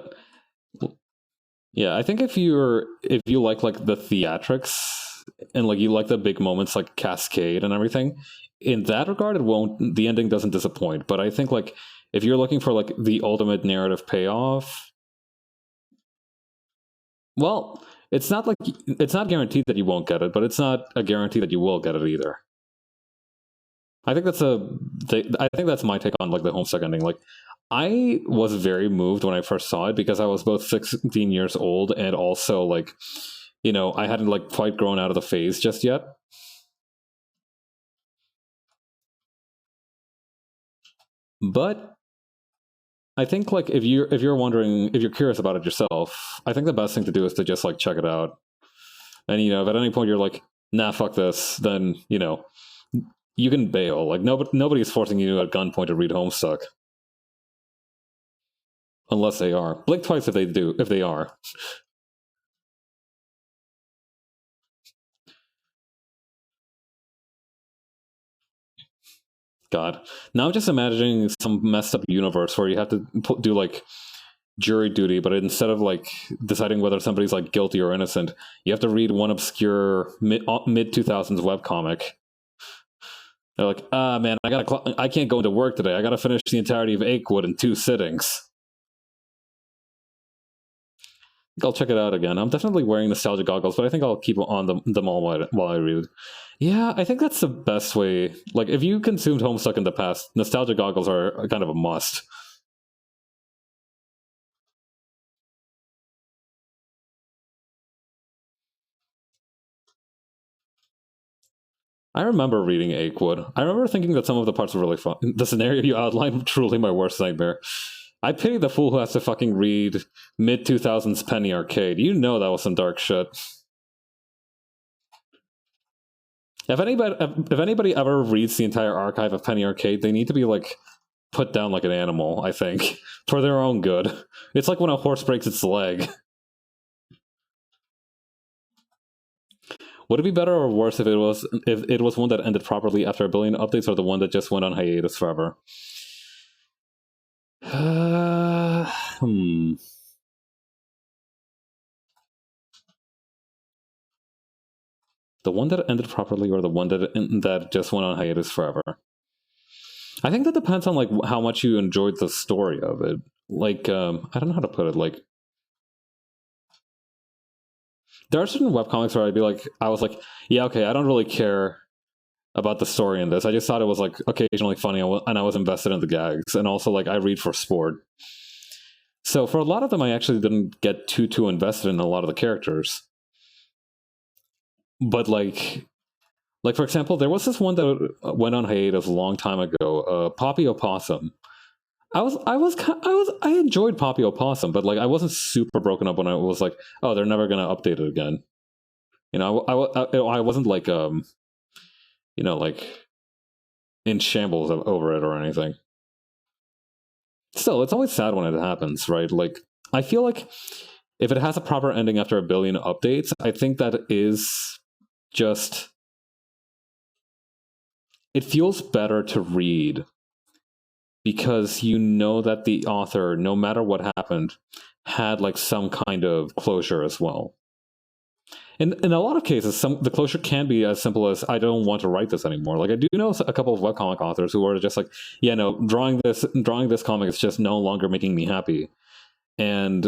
I think if you like the theatrics and like you like the big moments like Cascade and everything, in that regard, the ending doesn't disappoint. But I think like if you're looking for like the ultimate narrative payoff, well, it's not guaranteed that you won't get it, but it's not a guarantee that you will get it either. I think I think that's my take on like the Homestuck ending. Like, I was very moved when I first saw it because I was both 16 years old and also like, I hadn't like quite grown out of the phase just yet. But I think like if you're wondering if you're curious about it yourself, I think the best thing to do is to just like check it out. And if at any point you're like, nah, fuck this, then you can bail. Like nobody's forcing you at gunpoint to read Homestuck unless they are. Blink twice if they are. God. Now I'm just imagining some messed up universe where you have to do like jury duty, but instead of like deciding whether somebody's like guilty or innocent, you have to read one obscure mid 2000s webcomic. They're like, man, I can't go into work today. I gotta finish the entirety of Achewood in 2 sittings. I'll check it out again. I'm definitely wearing nostalgia goggles, but I think I'll keep on them all while I read. Yeah, I think that's the best way. Like, if you consumed Homestuck in the past, nostalgia goggles are kind of a must. I remember reading Achewood. I remember thinking that some of the parts were really fun. The scenario you outlined, truly my worst nightmare. I pity the fool who has to fucking read mid 2000s Penny Arcade. You know that was some dark shit. If anybody ever reads the entire archive of Penny Arcade, they need to be like put down like an animal, I think, for their own good. It's like when a horse breaks its leg. Would it be better or worse if it was one that ended properly after a billion updates, or the one that just went on hiatus forever? Hmm. The one that ended properly, or the one that just went on hiatus forever? I think that depends on like how much you enjoyed the story of it. Like, I don't know how to put it. Like, there are certain webcomics where I was like, yeah, okay, I don't really care about the story in this. I just thought it was like occasionally funny, and I was invested in the gags, and also like I read for sport. So for a lot of them, I actually didn't get too invested in a lot of the characters. But like for example, there was this one that went on hiatus a long time ago, Poppy Opossum. I enjoyed Poppy Opossum, but like I wasn't super broken up when I was like, oh, they're never gonna update it again. You know, I wasn't like like in shambles over it or anything. Still, it's always sad when it happens, right? Like, I feel like if it has a proper ending after a billion updates, I think that is just, it feels better to read because you know that the author, no matter what happened, had like some kind of closure as well. In a lot of cases, the closure can be as simple as I don't want to write this anymore. Like I do know a couple of webcomic authors who are just like, yeah, no, drawing this comic is just no longer making me happy. And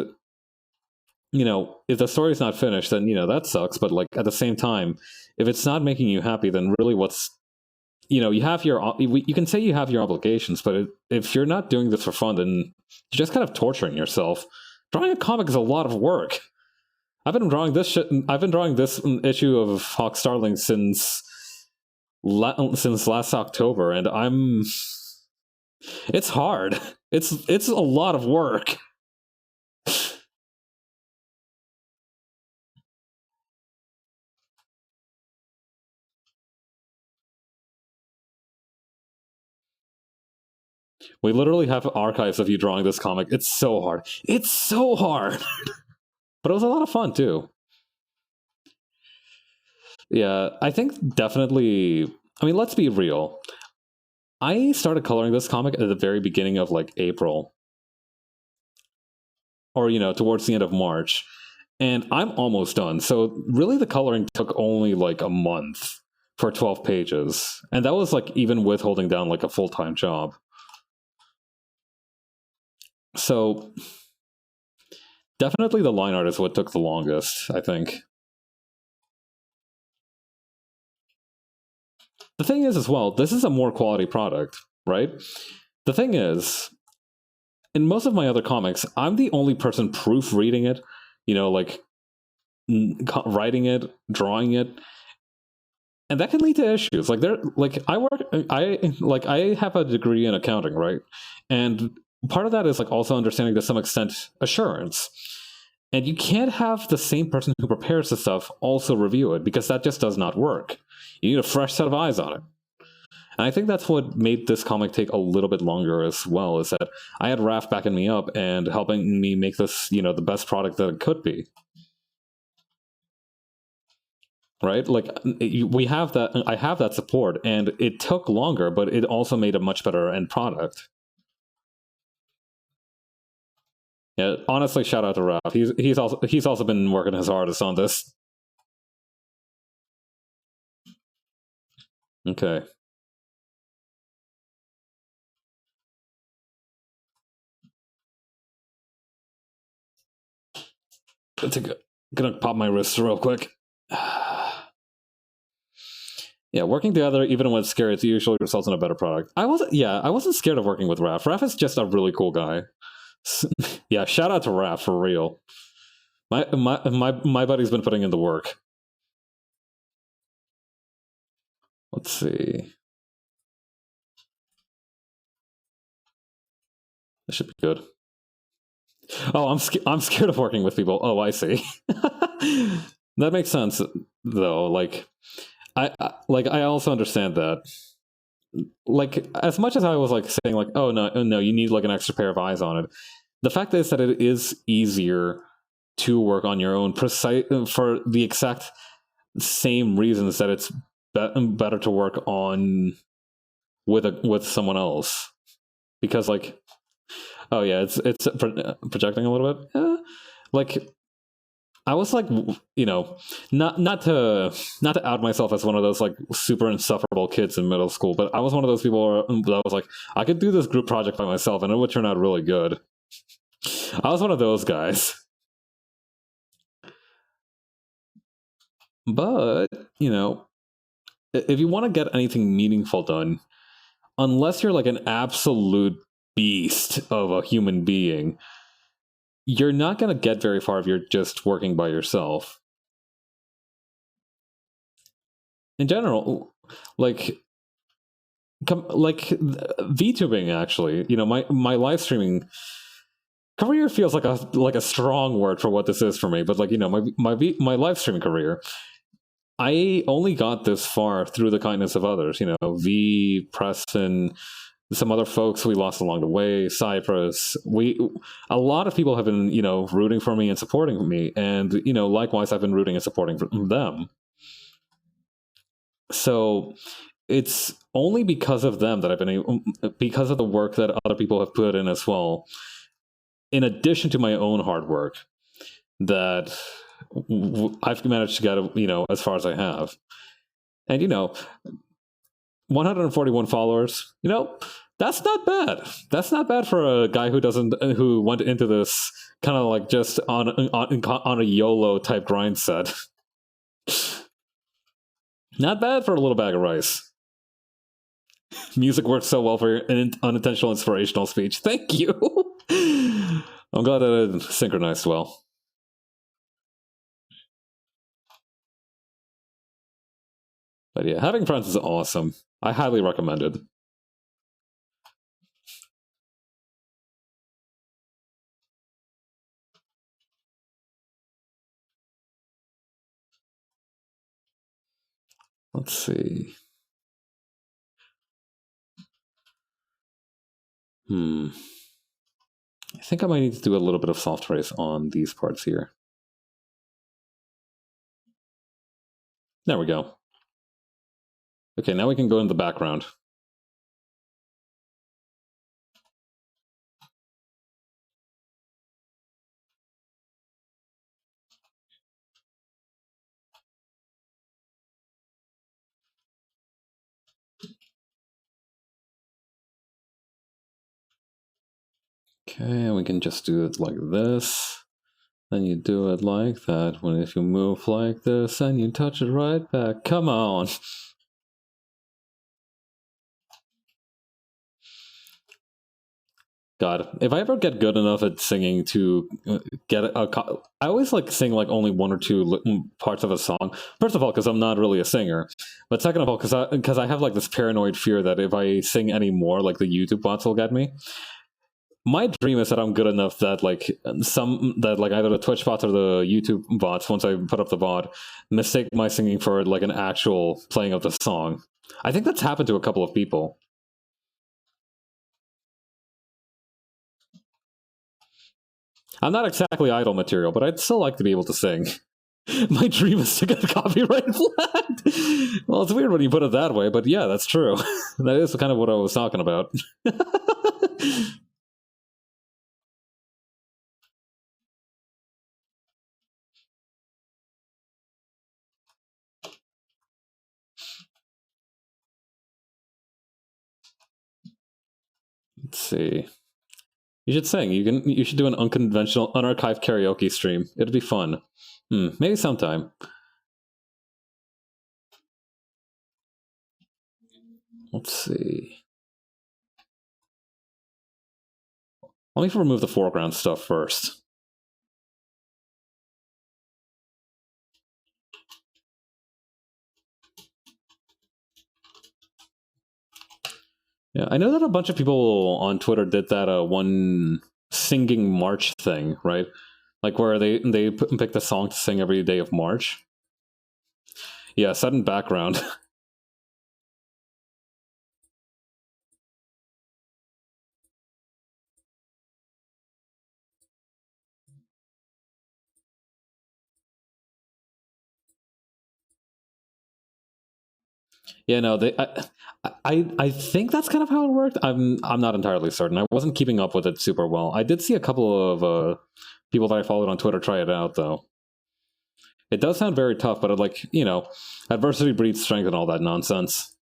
if the story's not finished, then that sucks. But like at the same time, if it's not making you happy, then really you have you can say you have your obligations, but if you're not doing this for fun, then you're just kind of torturing yourself. Drawing a comic is a lot of work. I've been drawing this issue of Hawk Starling since last October, and it's hard. It's a lot of work. We literally have archives of you drawing this comic. It's so hard. It's so hard. But it was a lot of fun too. Yeah, I think definitely. I mean, let's be real. I started coloring this comic at the very beginning of like April, or towards the end of March, and I'm almost done. So really, the coloring took only like a month for 12 pages, and that was like even with holding down like a full-time job. So definitely the line art is what took the longest, I think. The thing is, as well, this is a more quality product, right? The thing is, in most of my other comics, I'm the only person proofreading it, like writing it, drawing it, and that can lead to issues. Like I have a degree in accounting, right? And part of that is like also understanding to some extent assurance. And you can't have the same person who prepares the stuff also review it because that just does not work. You need a fresh set of eyes on it. And I think that's what made this comic take a little bit longer as well, is that I had Raph backing me up and helping me make this, the best product that it could be. Right? Like we have that, I have that support, and it took longer, but it also made a much better end product. Yeah, honestly, shout out to Raph. He's also been working his hardest on this. Okay. Gonna pop my wrist real quick. Yeah, working together, even when it's scary, it usually results in a better product. I wasn't scared of working with Raph. Raph is just a really cool guy. Yeah, shout out to Raph for real. My buddy's been putting in the work. Let's see. This should be good. Oh, I'm scared of working with people. Oh, I see. That makes sense, though. Like, I also understand that. Like, as much as I was like saying like, oh no, no, you need like an extra pair of eyes on it. The fact is that it is easier to work on your own, precise for the exact same reasons that it's better to work on with someone else, because like, oh yeah, it's projecting a little bit. Like, I was like, not to out myself as one of those like super insufferable kids in middle school, but I was one of those people that was like, I could do this group project by myself and it would turn out really good. I was one of those guys. But, if you want to get anything meaningful done, unless you're like an absolute beast of a human being, you're not going to get very far if you're just working by yourself. In general, like VTubing, actually, my live streaming career feels like a strong word for what this is for me, but like, my live streaming career, I only got this far through the kindness of others. V, Preston, some other folks we lost along the way, Cypress. A lot of people have been, rooting for me and supporting me, and likewise, I've been rooting and supporting them. So it's only because of them that I've been able, because of the work that other people have put in as well, in addition to my own hard work, that I've managed to get, as far as I have. And, 141 followers, that's not bad. That's not bad for a guy who went into this kind of like just on a YOLO type grind set. Not bad for a little bag of rice. Music works so well for your unintentional inspirational speech. Thank you. I'm glad that it synchronized well. But yeah, having friends is awesome. I highly recommend it. Let's see. I think I might need to do a little bit of soft trace on these parts here. There we go. Okay, now we can go in the background. Okay, we can just do it like this. Then you do it like that. If you move like this, and you touch it right back. Come on. God, if I ever get good enough at singing to get I always like sing like only one or two parts of a song. First of all, because I'm not really a singer, but second of all, because I have like this paranoid fear that if I sing any more, like the YouTube bots will get me. My dream is that I'm good enough that like either the Twitch bots or the YouTube bots, once I put up the bot, mistake my singing for like an actual playing of the song. I think that's happened to a couple of people. I'm not exactly idol material, but I'd still like to be able to sing. My dream is to get copyright flagged. Well, it's weird when you put it that way, but yeah, that's true. That is kind of what I was talking about. Let's see. You should sing. You should do an unconventional, unarchived karaoke stream. It'd be fun. Maybe sometime. Let's see. Let me remove the foreground stuff first. Yeah, I know that a bunch of people on Twitter did that one singing March thing, right? Like where they pick the song to sing every day of March. Yeah, sudden background. Yeah, no, I think that's kind of how it worked. I'm not entirely certain. I wasn't keeping up with it super well. I did see a couple of people that I followed on Twitter try it out though. It does sound very tough, but like adversity breeds strength and all that nonsense.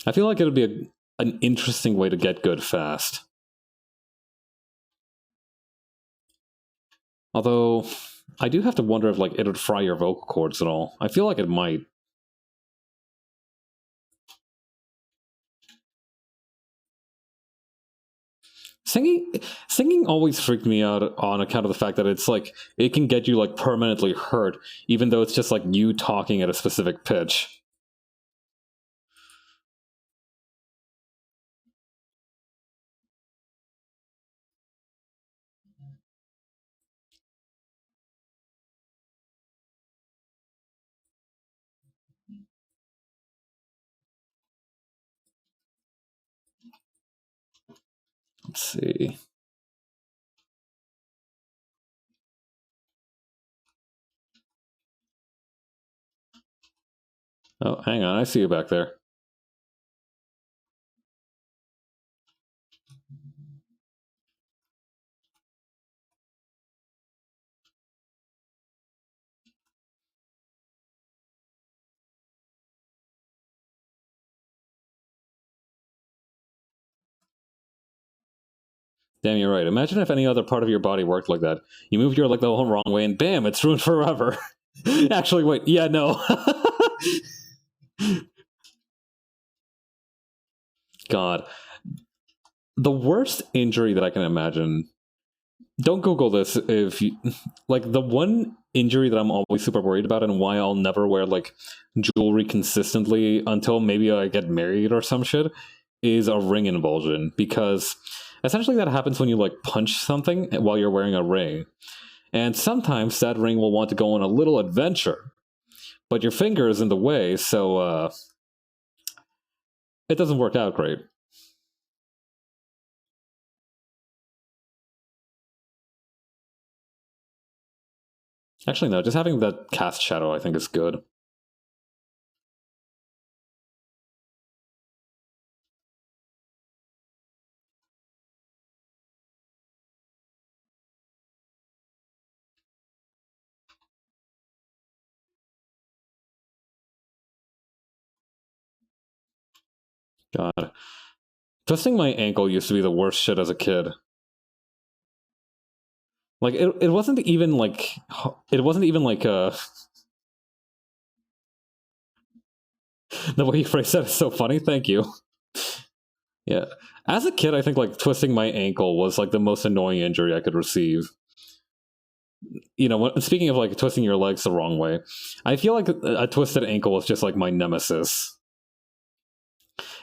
I feel like it would be an interesting way to get good fast. Although I do have to wonder if like it would fry your vocal cords at all. I feel like it might. Singing singing always freaked me out on account of the fact that it's like it can get you like permanently hurt, even though it's just like you talking at a specific pitch. Let's see. Oh, hang on, I see you back there. Damn, you're right. Imagine if any other part of your body worked like that. You move your leg the whole wrong way, and bam, it's ruined forever. Actually, wait, yeah, no. God, the worst injury that I can imagine. Don't Google this if you like the one injury that I'm always super worried about and why I'll never wear like jewelry consistently until maybe I get married or some shit is a ring involsion because essentially that happens when you like punch something while you're wearing a ring. And sometimes that ring will want to go on a little adventure, but your finger is in the way, so it doesn't work out great. Actually, no, just having that cast shadow I think is good. God. Twisting my ankle used to be the worst shit as a kid. Like it wasn't even like it wasn't even like the way you phrased that is so funny. Thank you. Yeah. As a kid, I think like twisting my ankle was like the most annoying injury I could receive. Speaking of like twisting your legs the wrong way, I feel like a twisted ankle was just like my nemesis.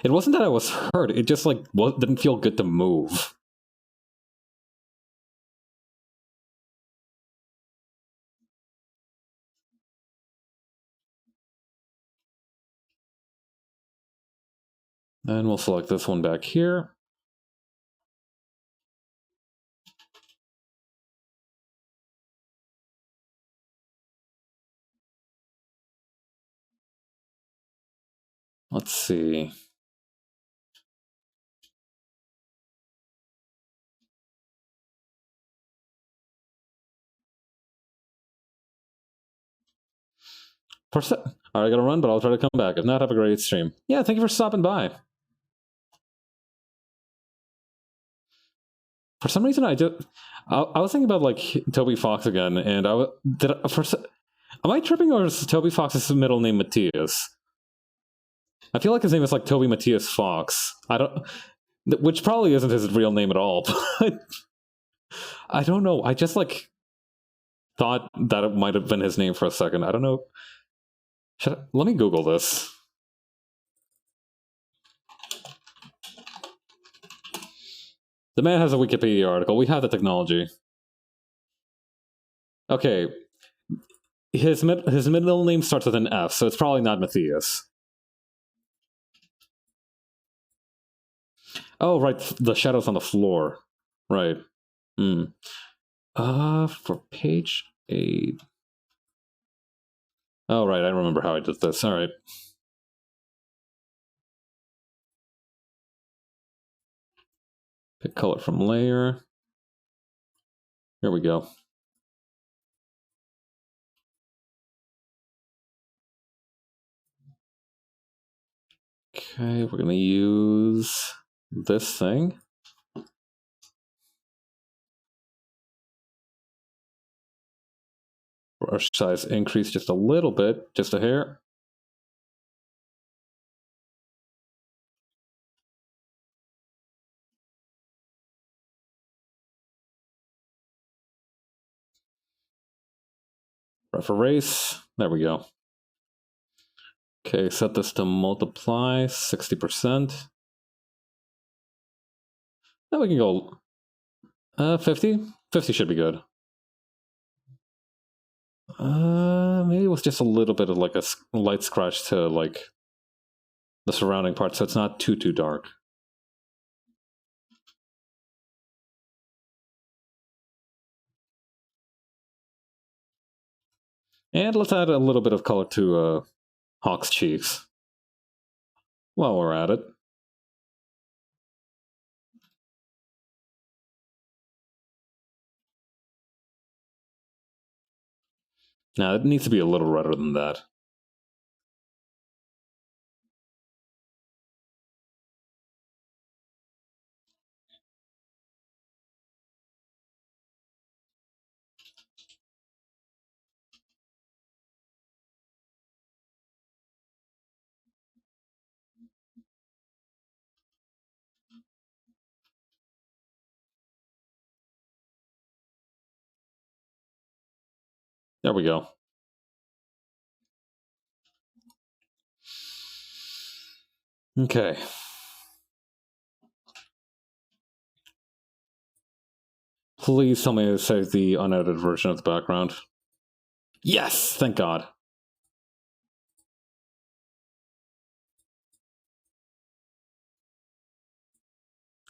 It wasn't that I was hurt; it just like didn't feel good to move. And we'll select this one back here. Let's see. All right, I gotta run, but I'll try to come back. If not, have a great stream. Yeah, thank you for stopping by. For some reason, I was thinking about like Toby Fox again, and am I tripping or is Toby Fox's middle name Matthias? I feel like his name is like Toby Matthias Fox. I don't, which probably isn't his real name at all. But I don't know. I just like thought that it might have been his name for a second. I don't know. Let me Google this. The man has a Wikipedia article. We have the technology. Okay, his middle name starts with an F, so it's probably not Matthias. Oh, right, the shadows on the floor. Right. Hmm. For page 8. Oh, right, I remember how I did this. All right. Pick color from layer. Here we go. Okay, we're gonna use this thing. Brush size increase just a little bit, just a hair. Rough erase. There we go. Okay, set this to multiply 60%. Now we can go 50. 50 should be good. Maybe with just a little bit of like a light scratch to like the surrounding part, so it's not too dark. And let's add a little bit of color to Hawk's cheeks while we're at it. Now it needs to be a little redder than that. There we go. Okay. Please tell me to save the unedited version of the background. Yes! Thank God.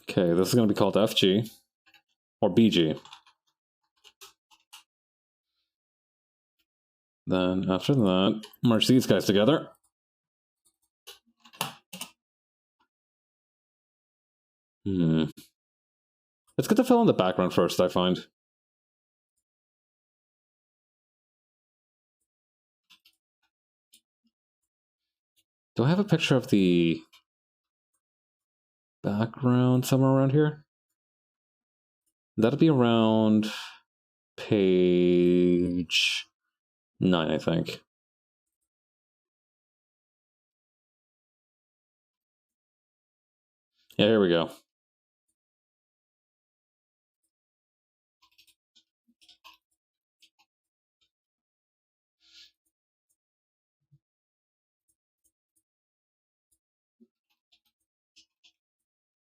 Okay, this is going to be called FG. Or BG. Then, after that, merge these guys together. It's good to fill in the background first, I find. Do I have a picture of the background somewhere around here? That'll be around page 9, I think. Yeah, here we go.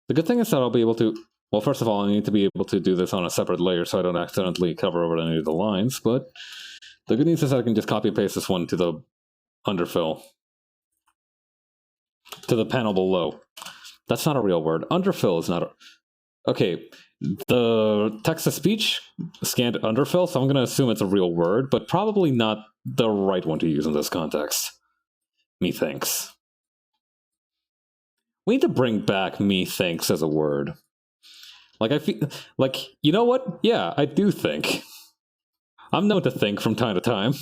The good thing is that I'll be able to... Well, first of all, I need to be able to do this on a separate layer so I don't accidentally cover over any of the lines, but the good news is that I can just copy and paste this one to the underfill. To the panel below. That's not a real word. Underfill is not a... Okay, the text-to-speech scanned underfill, so I'm going to assume it's a real word, but probably not the right one to use in this context. Methinks. We need to bring back methinks as a word. Like, I feel... Like, you know what? Yeah, I do think. I'm known to think from time to time.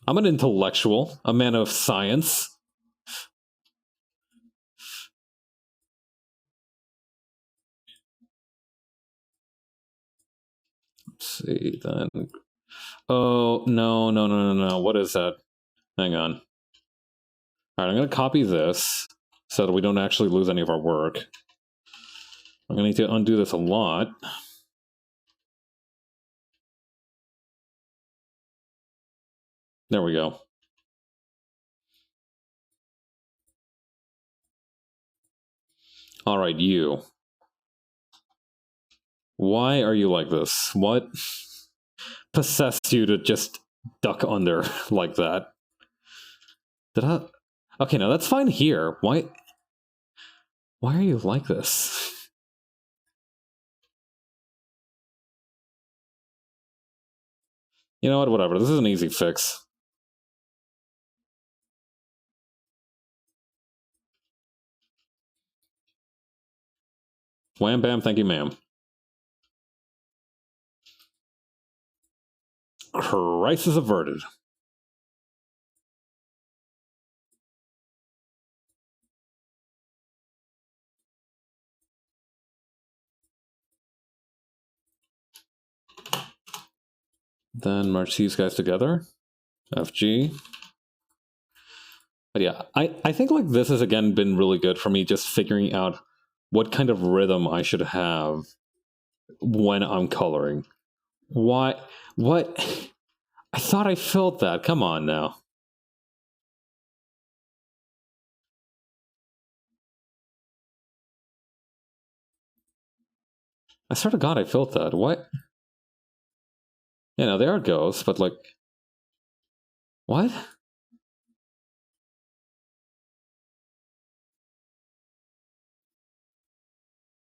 I'm an intellectual, a man of science. Let's see, then... Oh, no. What is that? Hang on. Alright, I'm going to copy this so that we don't actually lose any of our work. I'm going to need to undo this a lot. There we go. Alright, you. Why are you like this? What possessed you to just duck under like that? Did I? Okay, now that's fine here. Why? Why are you like this? You know what? Whatever. This is an easy fix. Wham bam, thank you, ma'am. Crisis averted. Then merge these guys together. FG. But yeah, I think like this has again been really good for me just figuring out what kind of rhythm I should have when I'm coloring. Why? What? I thought I felt that. Come on now. I swear to God, I felt that. What? Yeah, no, there it goes. But like, what?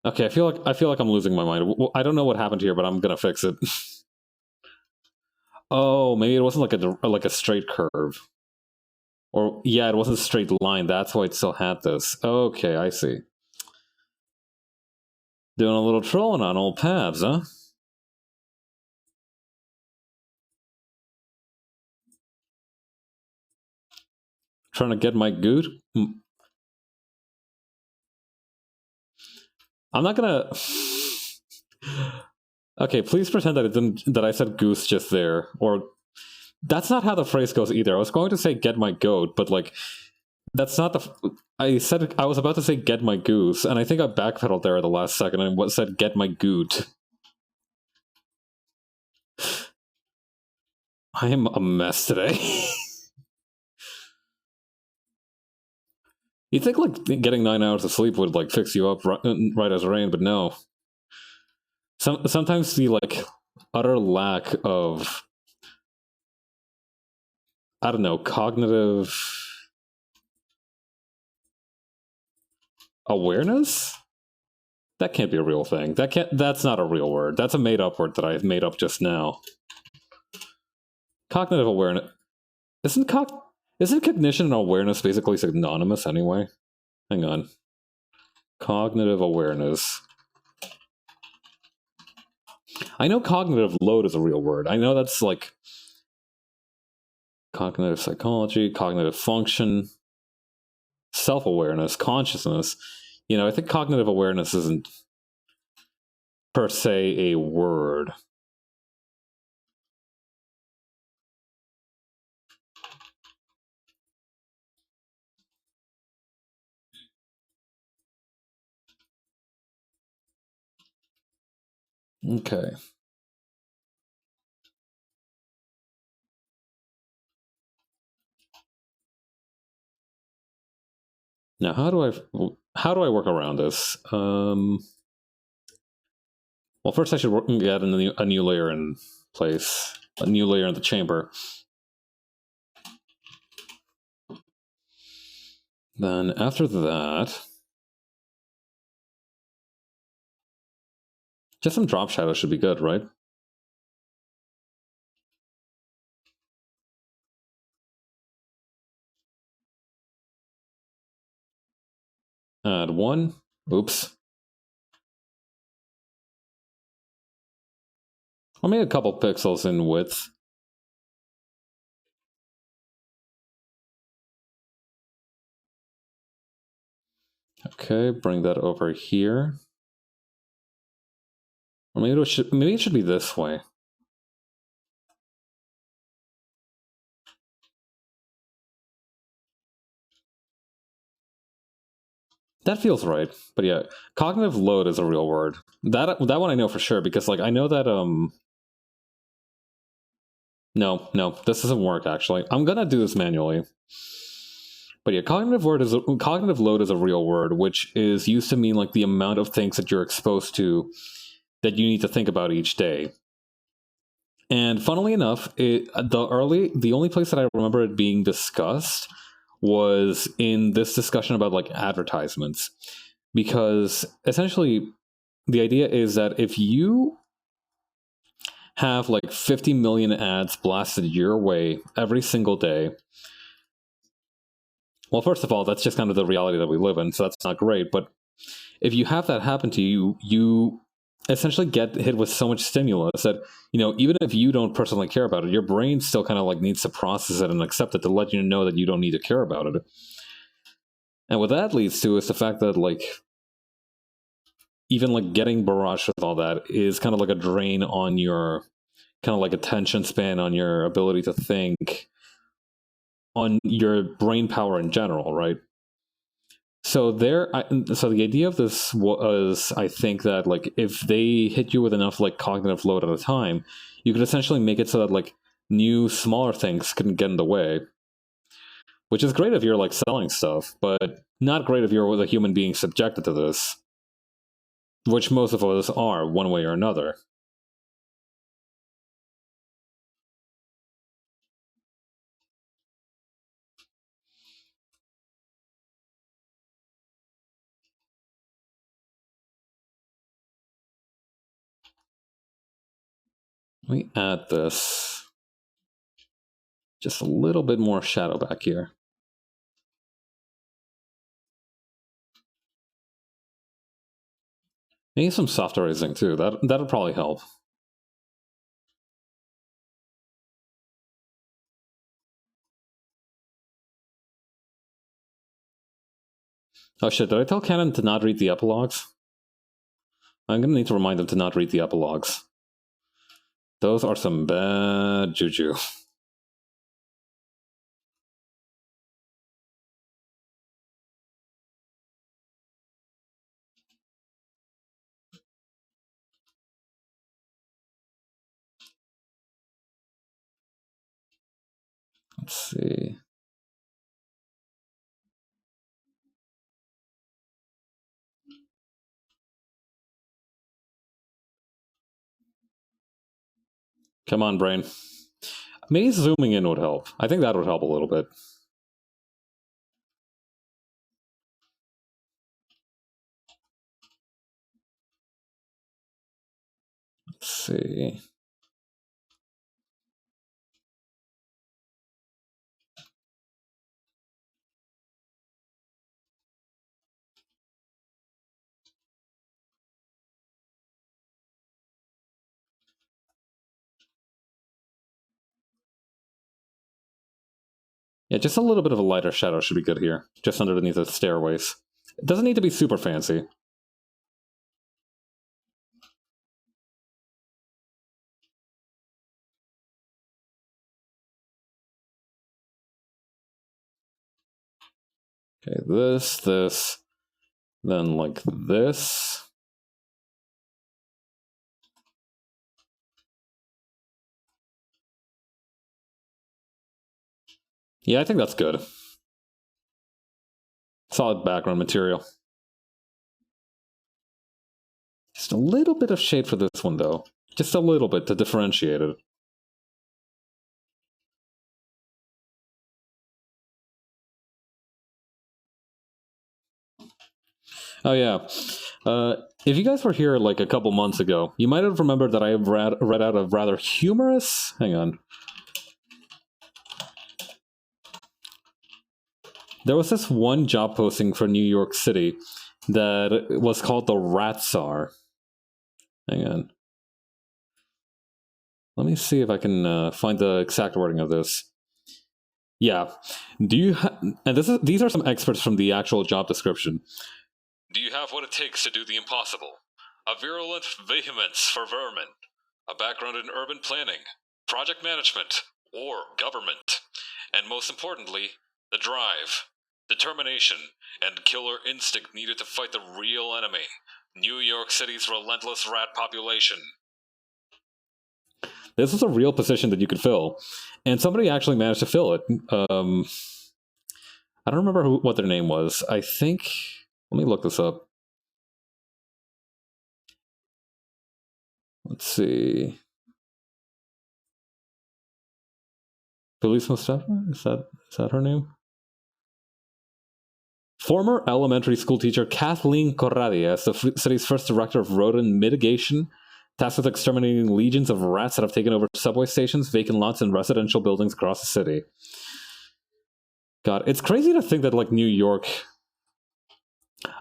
Okay, I feel like I'm losing my mind. I don't know what happened here, but I'm gonna fix it. Oh, maybe it wasn't like a straight curve. Or yeah, it wasn't a straight line. That's why it still had this. Okay, I see. Doing a little trolling on old paths, huh? Trying to get my goot. I'm not gonna. Okay, please pretend that it didn't. That I said goose just there, or that's not how the phrase goes either. I was going to say get my goat, but like that's not the. I was about to say get my goose, and I think I backpedaled there at the last second and said get my goot. I am a mess today. You'd think like getting 9 hours of sleep would like fix you up right as rain, but no. Sometimes the like utter lack of, I don't know, cognitive awareness? That can't be a real thing. That's not a real word. That's a made up word that I made up just now. Cognitive awareness isn't cognition and awareness basically synonymous anyway? Hang on. Cognitive awareness. I know cognitive load is a real word. I know that's like cognitive psychology, cognitive function, self-awareness, consciousness. You know, I think cognitive awareness isn't per se a word. Okay. Now, how do I work around this? Well, first I should get a new layer in place, a new layer in the chamber. Then after that, just some drop shadow should be good, right? Add one. Oops. I'll make a couple pixels in width. Okay, bring that over here. Or maybe it should be this way. That feels right. But yeah, cognitive load is a real word. That one I know for sure because like I know that no, this doesn't work actually. I'm gonna do this manually. But yeah, cognitive load is a real word, which is used to mean like the amount of things that you're exposed to that you need to think about each day. And funnily enough, the only place that I remember it being discussed was in this discussion about like advertisements, because essentially the idea is that if you have like 50 million ads blasted your way every single day, well, first of all, that's just kind of the reality that we live in, so that's not great. But if you have that happen to you, you essentially get hit with so much stimulus that, even if you don't personally care about it, your brain still kind of like needs to process it and accept it to let you know that you don't need to care about it. And what that leads to is the fact that like even like getting barraged with all that is kind of like a drain on your kind of like attention span, on your ability to think, on your brain power in general, right? So so the idea of this was, I think that like if they hit you with enough like cognitive load at a time, you could essentially make it so that like new smaller things couldn't get in the way, which is great if you're like selling stuff, but not great if you're a human being subjected to this, which most of us are one way or another. Let me add this. Just a little bit more shadow back here. Maybe some soft erasing too. That'll probably help. Oh shit, did I tell Canon to not read the epilogues? I'm gonna need to remind them to not read the epilogues. Those are some bad juju. Let's see. Come on, brain. Maybe zooming in would help. I think that would help a little bit. Let's see. Yeah, just a little bit of a lighter shadow should be good here, just underneath the stairways. It doesn't need to be super fancy. Okay, this, then like this. Yeah, I think that's good. Solid background material. Just a little bit of shade for this one, though. Just a little bit to differentiate it. Oh, yeah. If you guys were here like a couple months ago, you might have remembered that I read out a rather humorous... Hang on. There was this one job posting for New York City that was called the Rat Czar. Hang on. Let me see if I can find the exact wording of this. Yeah. Do you and these are some experts from the actual job description. Do you have what it takes to do the impossible? A virulent vehemence for vermin, a background in urban planning, project management, or government, and most importantly, the drive, determination, and killer instinct needed to fight the real enemy, New York City's relentless rat population. This is a real position that you could fill, and somebody actually managed to fill it. I don't remember what their name was. I think... Let me look this up. Let's see. Felice Mustafa? Is that her name? Former elementary school teacher Kathleen Corradia is the city's first director of rodent mitigation, tasked with exterminating legions of rats that have taken over subway stations, vacant lots, and residential buildings across the city. God, it's crazy to think that, like, New York...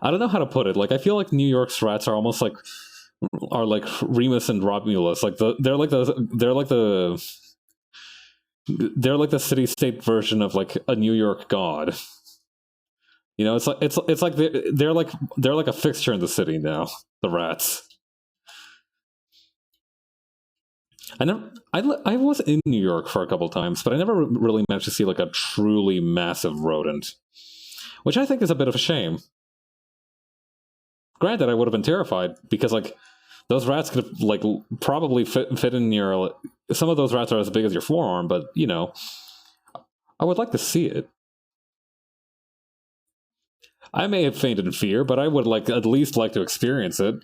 I don't know how to put it. Like, I feel like New York's rats are almost like... are like Remus and Romulus. Like, they're like the city-state version of, like, a New York god. You know, it's like they're like a fixture in the city now. The rats. I was in New York for a couple times, but I never really managed to see like a truly massive rodent, which I think is a bit of a shame. Granted, I would have been terrified because like those rats could have, like, probably fit in your. Some of those rats are as big as your forearm, but you know, I would like to see it. I may have fainted in fear, but I would like at least like to experience it.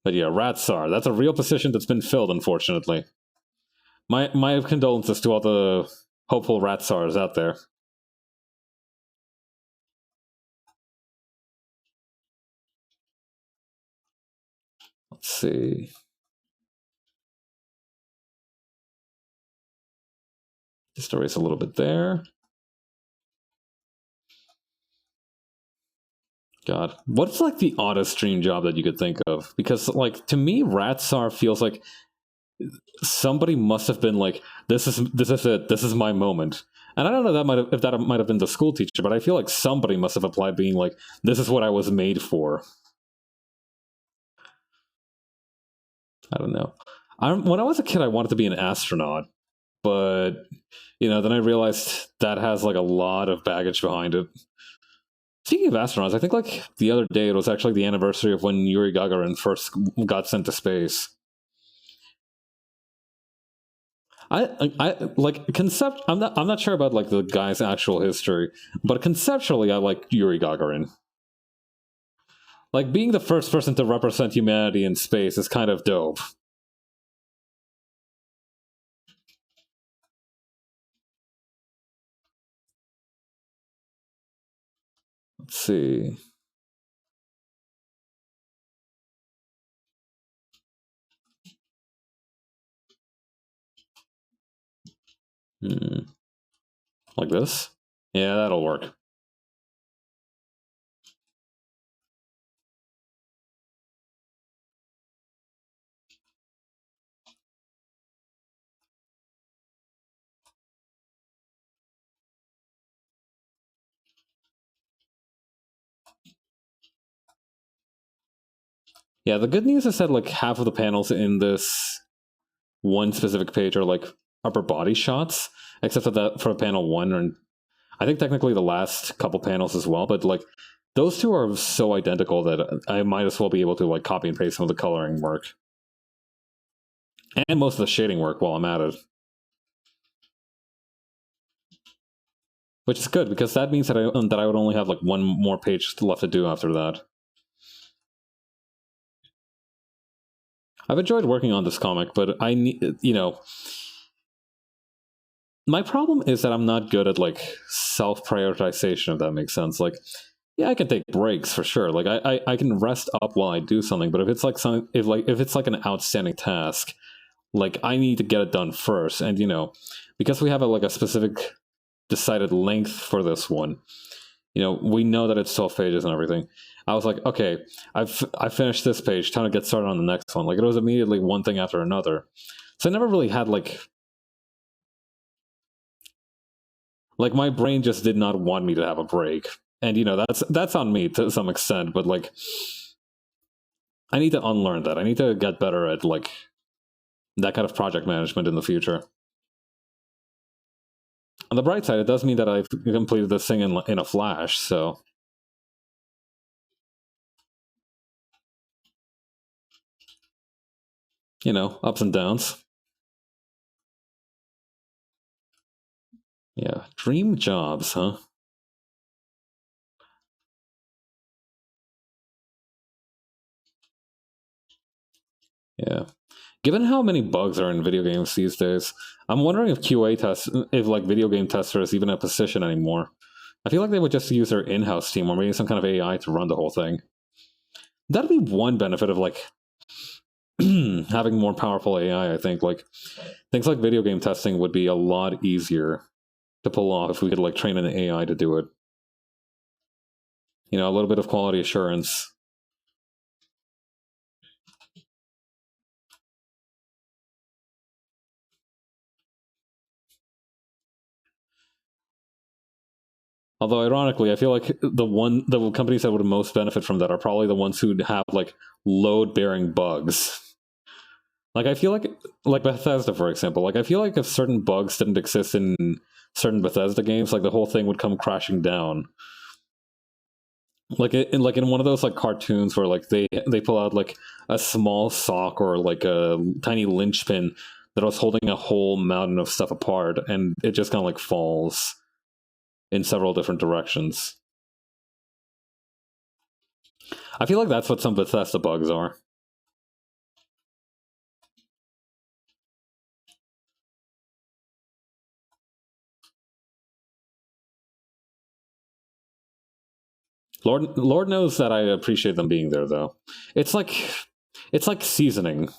But yeah, rat czar. That's a real position that's been filled, unfortunately. My condolences to all the hopeful rat czars out there. Let's see. Just erase a little bit there. God, what's like the oddest dream job that you could think of? Because like to me, rat czar feels like somebody must have been like, this is it, this is my moment. And I don't know if that might have been the school teacher, but I feel like somebody must have applied being like, this is what I was made for. I don't know. When I was a kid, I wanted to be an astronaut, but you know, then I realized that has like a lot of baggage behind it. Speaking of astronauts, I think like the other day it was actually the anniversary of when Yuri Gagarin first got sent to space. I like concept. I'm not sure about like the guy's actual history, but conceptually, I like Yuri Gagarin. Like being the first person to represent humanity in space is kind of dope. Let's see. Hmm. Like this? Yeah, that'll work. Yeah, the good news is that like half of the panels in this one specific page are like upper body shots, except for that for panel one, and I think technically the last couple panels as well. But like those two are so identical that I might as well be able to like copy and paste some of the coloring work and most of the shading work while I'm at it, which is good because that means that I would only have like one more page left to do after that. I've enjoyed working on this comic, but I need, you know, my problem is that I'm not good at like self prioritization, if that makes sense. Like, yeah, I can take breaks for sure. Like, I can rest up while I do something, but if it's like if it's like an outstanding task, like I need to get it done first. And you know, because we have like a specific decided length for this one, you know, we know that it's 12 pages and everything. I was like, okay, I finished this page, time to get started on the next one. Like it was immediately one thing after another. So I never really had like my brain just did not want me to have a break. And you know, that's on me to some extent, but like I need to unlearn that. I need to get better at like that kind of project management in the future. On the bright side, it does mean that I've completed this thing in a flash, so you know, ups and downs. Yeah, dream jobs, huh? Yeah. Given how many bugs are in video games these days, I'm wondering if if like video game tester is even a position anymore. I feel like they would just use their in-house team or maybe some kind of AI to run the whole thing. That'd be one benefit of like having more powerful AI. I think like things like video game testing would be a lot easier to pull off if we could like train an AI to do it. You know, a little bit of quality assurance. Although ironically, I feel like the companies that would most benefit from that are probably the ones who have like load bearing bugs. Like I feel like Bethesda, for example. Like I feel like if certain bugs didn't exist in certain Bethesda games, like the whole thing would come crashing down. Like in one of those like cartoons where like they pull out like a small sock or like a tiny linchpin that was holding a whole mountain of stuff apart, and it just kind of like falls in several different directions. I feel like that's what some Bethesda bugs are. Lord knows that I appreciate them being there though. It's like it's like seasoning.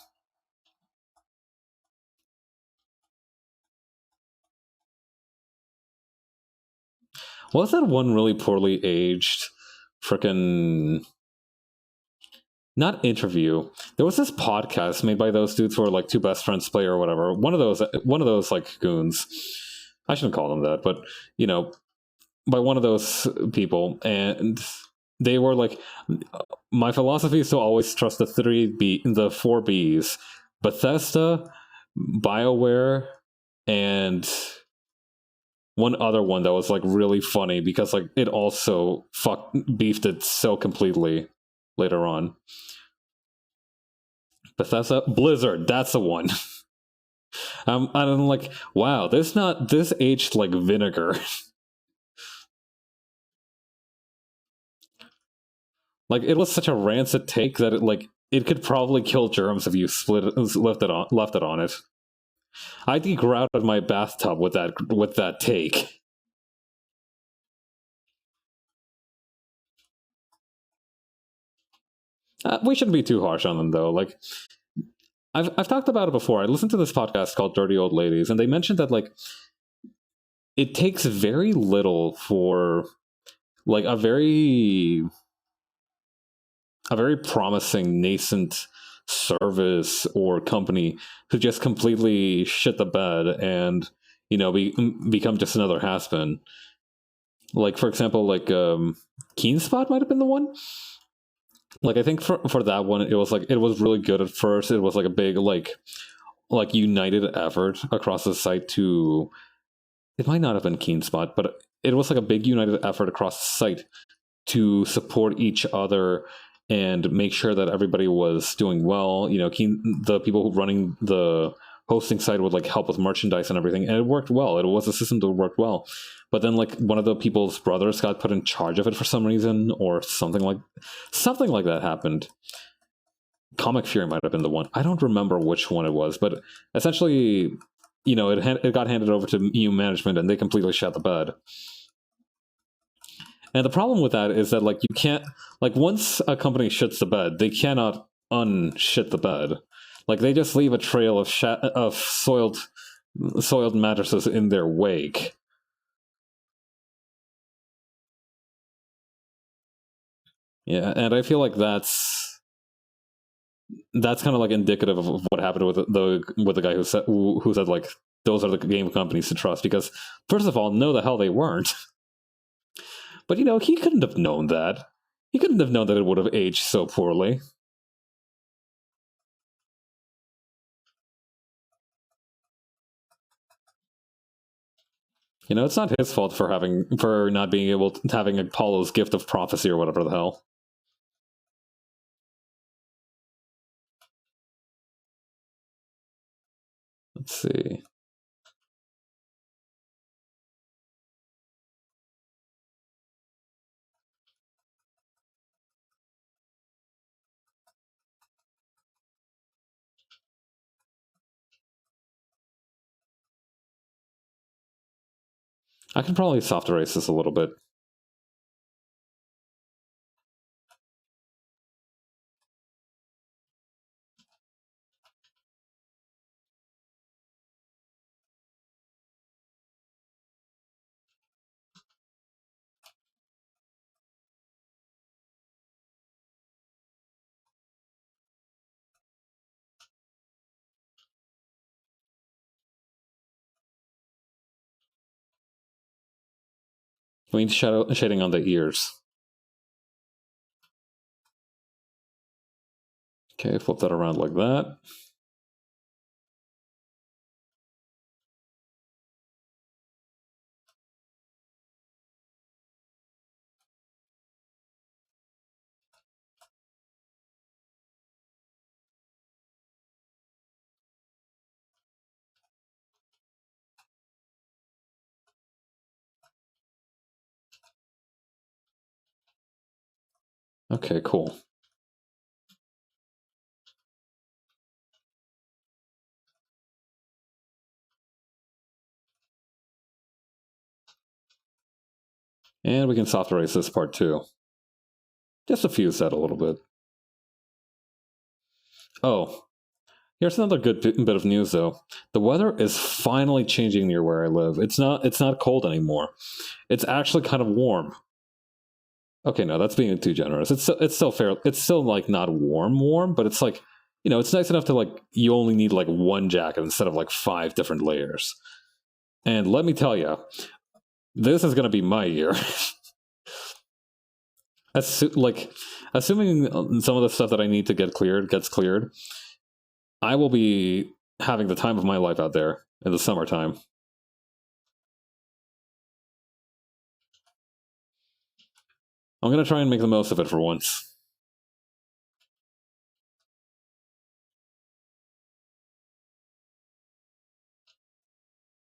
Was that one really poorly aged freaking not interview? There was this podcast made by those dudes who are like two best friends play or whatever. One of those like goons. I shouldn't call them that, but you know, by one of those people, and they were like, my philosophy is to always trust the four B's: Bethesda, BioWare, and one other one that was like really funny because like it also beefed it so completely later on. Bethesda, Blizzard, that's the one. I'm like, wow, this aged like vinegar. Like it was such a rancid take that it could probably kill germs if you left it on it. I'd geek out of my bathtub with that take. We shouldn't be too harsh on them though. Like I've talked about it before. I listened to this podcast called Dirty Old Ladies, and they mentioned that like it takes very little for like a very promising nascent service or company to just completely shit the bed and become just another has-been. Like for example, like Keenspot might have been the one. Like I think for that one, it was really good at first. It was like a big like united effort across the site to. It might not have been Keenspot, but it was like a big united effort across the site to support each other and make sure that everybody was doing well. You know, the people who running the hosting site would like help with merchandise and everything, and it worked well. It was a system that worked well. But then like one of the people's brothers got put in charge of it for some reason, or something like that happened. Comic Fury might have been the one. I don't remember which one it was, but essentially, it got handed over to EU management, and they completely shut the bed. And the problem with that is that like you can't like once a company shits the bed, they cannot unshit the bed. Like they just leave a trail of soiled mattresses in their wake. Yeah, and I feel like that's kind of like indicative of what happened with the guy who said like those are the game companies to trust because first of all, no the hell they weren't. But he couldn't have known that. He couldn't have known that it would have aged so poorly. It's not his fault for not being able to having Apollo's gift of prophecy or whatever the hell. Let's see. I can probably soft erase this a little bit. We need shading on the ears. Okay, flip that around like that. Okay, cool. And we can soft erase this part too. Just diffuse that a little bit. Oh, here's another good bit of news though. The weather is finally changing near where I live. It's not cold anymore. It's actually kind of warm. Okay, no, that's being too generous. It's still fair. It's still like not warm, but it's like, it's nice enough to like you only need like one jacket instead of like five different layers. And let me tell you, this is going to be my year. Like, assuming some of the stuff that I need to get cleared gets cleared, I will be having the time of my life out there in the summertime. I'm going to try and make the most of it for once.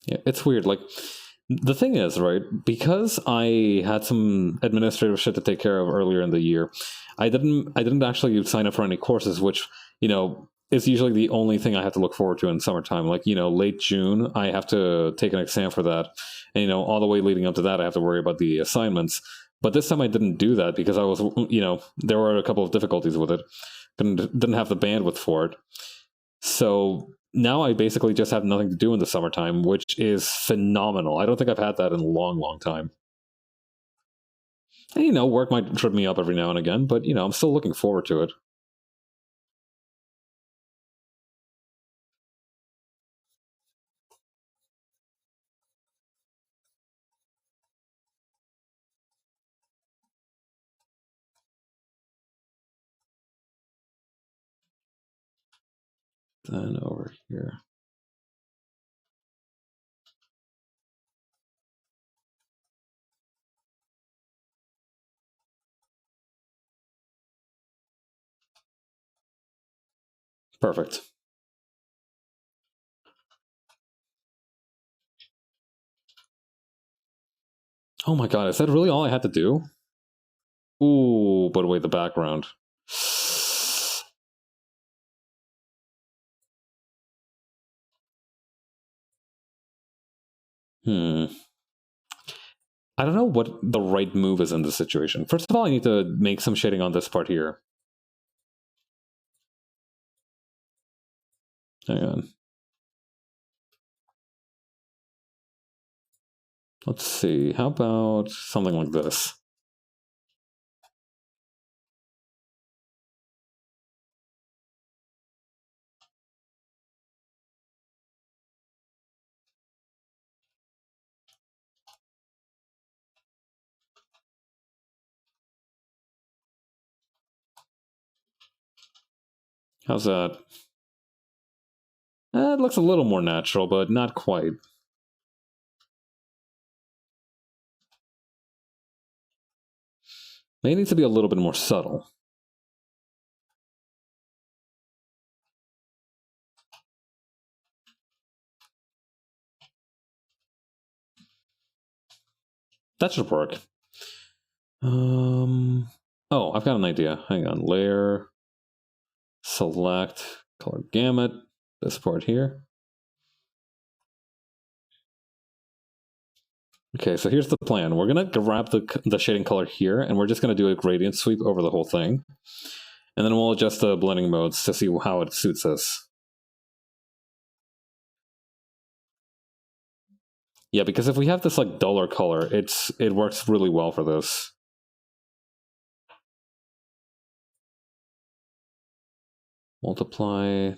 Yeah, it's weird. Like, the thing is, right, because I had some administrative shit to take care of earlier in the year, I didn't actually sign up for any courses, which, is usually the only thing I have to look forward to in summertime. Like, late June, I have to take an exam for that. And, all the way leading up to that, I have to worry about the assignments. But this time I didn't do that because I was, there were a couple of difficulties with it. Didn't have the bandwidth for it. So now I basically just have nothing to do in the summertime, which is phenomenal. I don't think I've had that in a long, long time. And, work might trip me up every now and again, but, I'm still looking forward to it. Then over here. Perfect. Oh my god, is that really all I had to do? Ooh, but wait, the background. Hmm. I don't know what the right move is in this situation. First of all, I need to make some shading on this part here. Hang on. Let's see. How about something like this? How's that? It looks a little more natural, but not quite. They need to be a little bit more subtle. That should work. Oh, I've got an idea. Hang on. Layer, select, color gamut, this part here. Okay, so here's the plan. We're going to grab the shading color here, and we're just going to do a gradient sweep over the whole thing. And then we'll adjust the blending modes to see how it suits us. Yeah, because if we have this like duller color, it works really well for this. Multiply.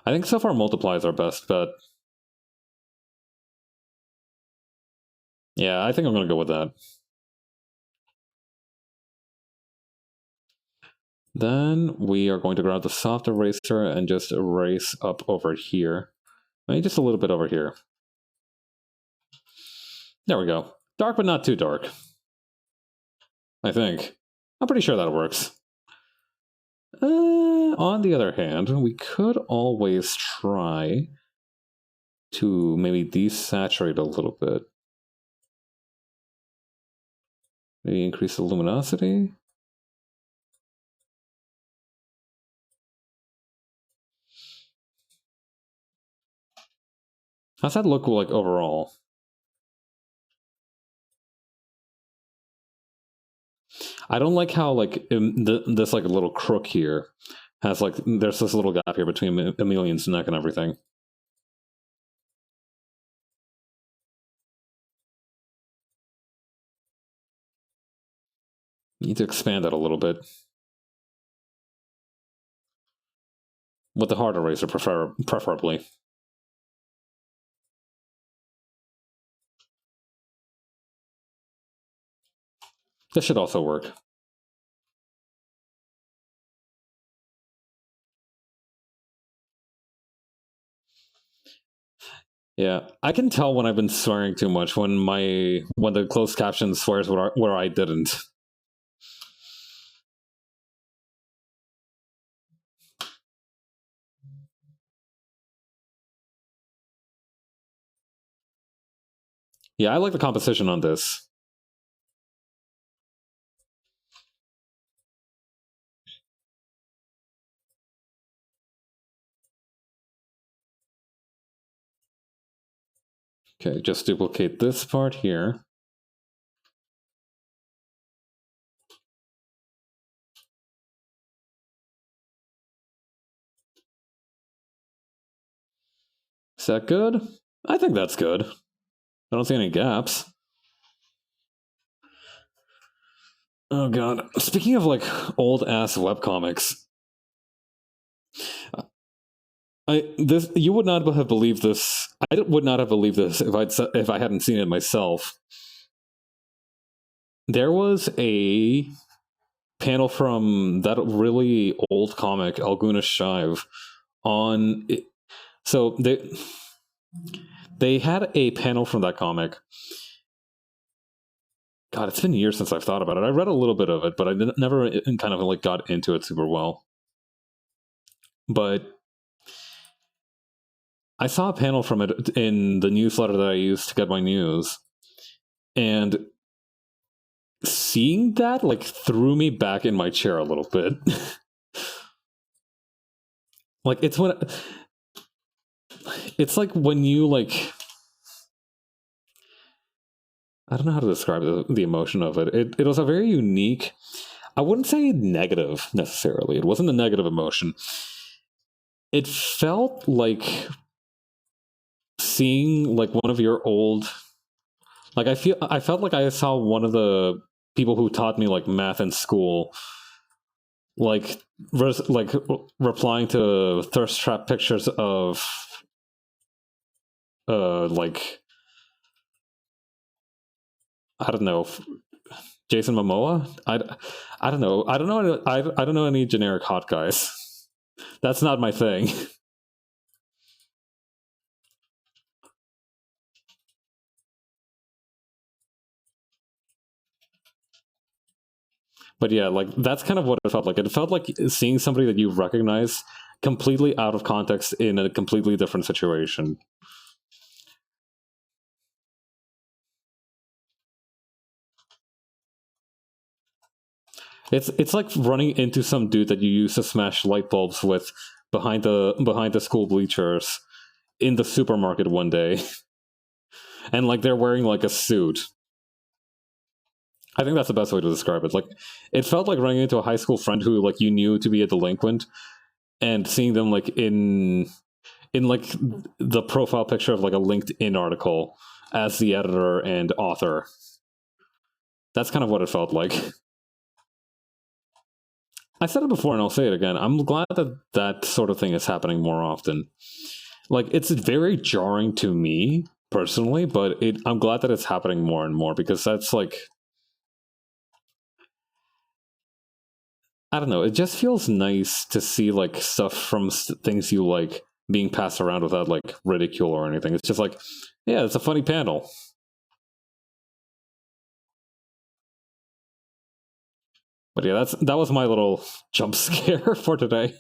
I think so far multiply is our best bet. Yeah, I think I'm going to go with that. Then we are going to grab the soft eraser and just erase up over here. Maybe just a little bit over here. There we go. Dark, but not too dark. I think. I'm pretty sure that works. On the other hand, we could always try to maybe desaturate a little bit. Maybe increase the luminosity. How's that look like overall? I don't like how like this like little crook here has like there's this little gap here between Emilian's neck and everything. Need to expand that a little bit. With the hard eraser, preferably. This should also work. Yeah, I can tell when I've been swearing too much when the closed caption swears where I didn't. Yeah, I like the composition on this. Okay, just duplicate this part here. Is that good? I think that's good. I don't see any gaps. Oh god. Speaking of like old ass webcomics, you would not have believed this. I would not have believed this if I hadn't seen it myself. There was a panel from that really old comic, Alguna Shive, on it. So they had a panel from that comic. God, it's been years since I've thought about it. I read a little bit of it, but I never kind of like got into it super well. But I saw a panel from it in the newsletter that I use to get my news, and seeing that like threw me back in my chair a little bit. Like it's like when you like, I don't know how to describe the emotion of it. It was a very unique, I wouldn't say negative necessarily. It wasn't a negative emotion. It felt like seeing like one of your old, like I felt like I saw one of the people who taught me like math in school, like replying to thirst trap pictures of like, I don't know, Jason Momoa. I don't know. I don't know any generic hot guys. That's not my thing. But yeah, like that's kind of what it felt like. It felt like seeing somebody that you recognize completely out of context in a completely different situation. It's like running into some dude that you used to smash light bulbs with behind the school bleachers, in the supermarket one day, and like they're wearing like a suit. I think that's the best way to describe it. Like, it felt like running into a high school friend who like you knew to be a delinquent, and seeing them like in like the profile picture of like a LinkedIn article as the editor and author. That's kind of what it felt like. I said it before and I'll say it again. I'm glad that that sort of thing is happening more often. Like, it's very jarring to me personally, but I'm glad that it's happening more and more, because that's like, I don't know, it just feels nice to see like stuff from things you like being passed around without like ridicule or anything. It's just like, yeah, it's a funny panel. But yeah, that was my little jump scare for today.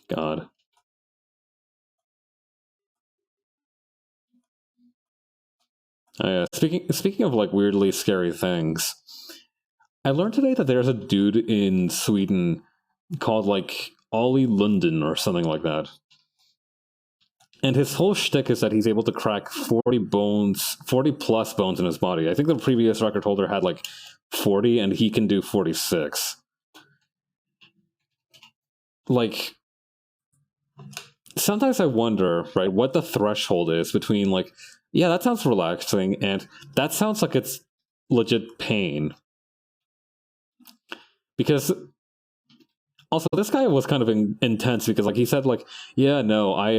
God. Speaking of like weirdly scary things, I learned today that there's a dude in Sweden called like Ollie London or something like that. And his whole shtick is that he's able to crack 40 bones, 40 plus bones in his body. I think the previous record holder had like 40, and he can do 46. Like, sometimes I wonder, right, what the threshold is between like, yeah, that sounds relaxing, and that sounds like it's legit pain. Because also this guy was kind of intense, because like he said like, yeah, no, I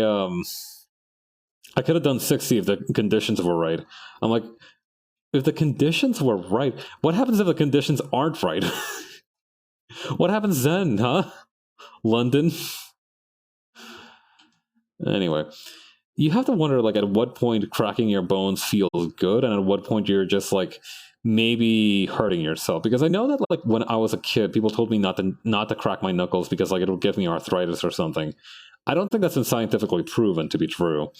could have done 60 if the conditions were right. I'm like, if the conditions were right, what happens if the conditions aren't right? What happens then, huh? London? Anyway, you have to wonder like at what point cracking your bones feels good, and at what point you're just like maybe hurting yourself. Because I know that like when I was a kid, people told me not to crack my knuckles because like it would give me arthritis or something. I don't think that's been scientifically proven to be true.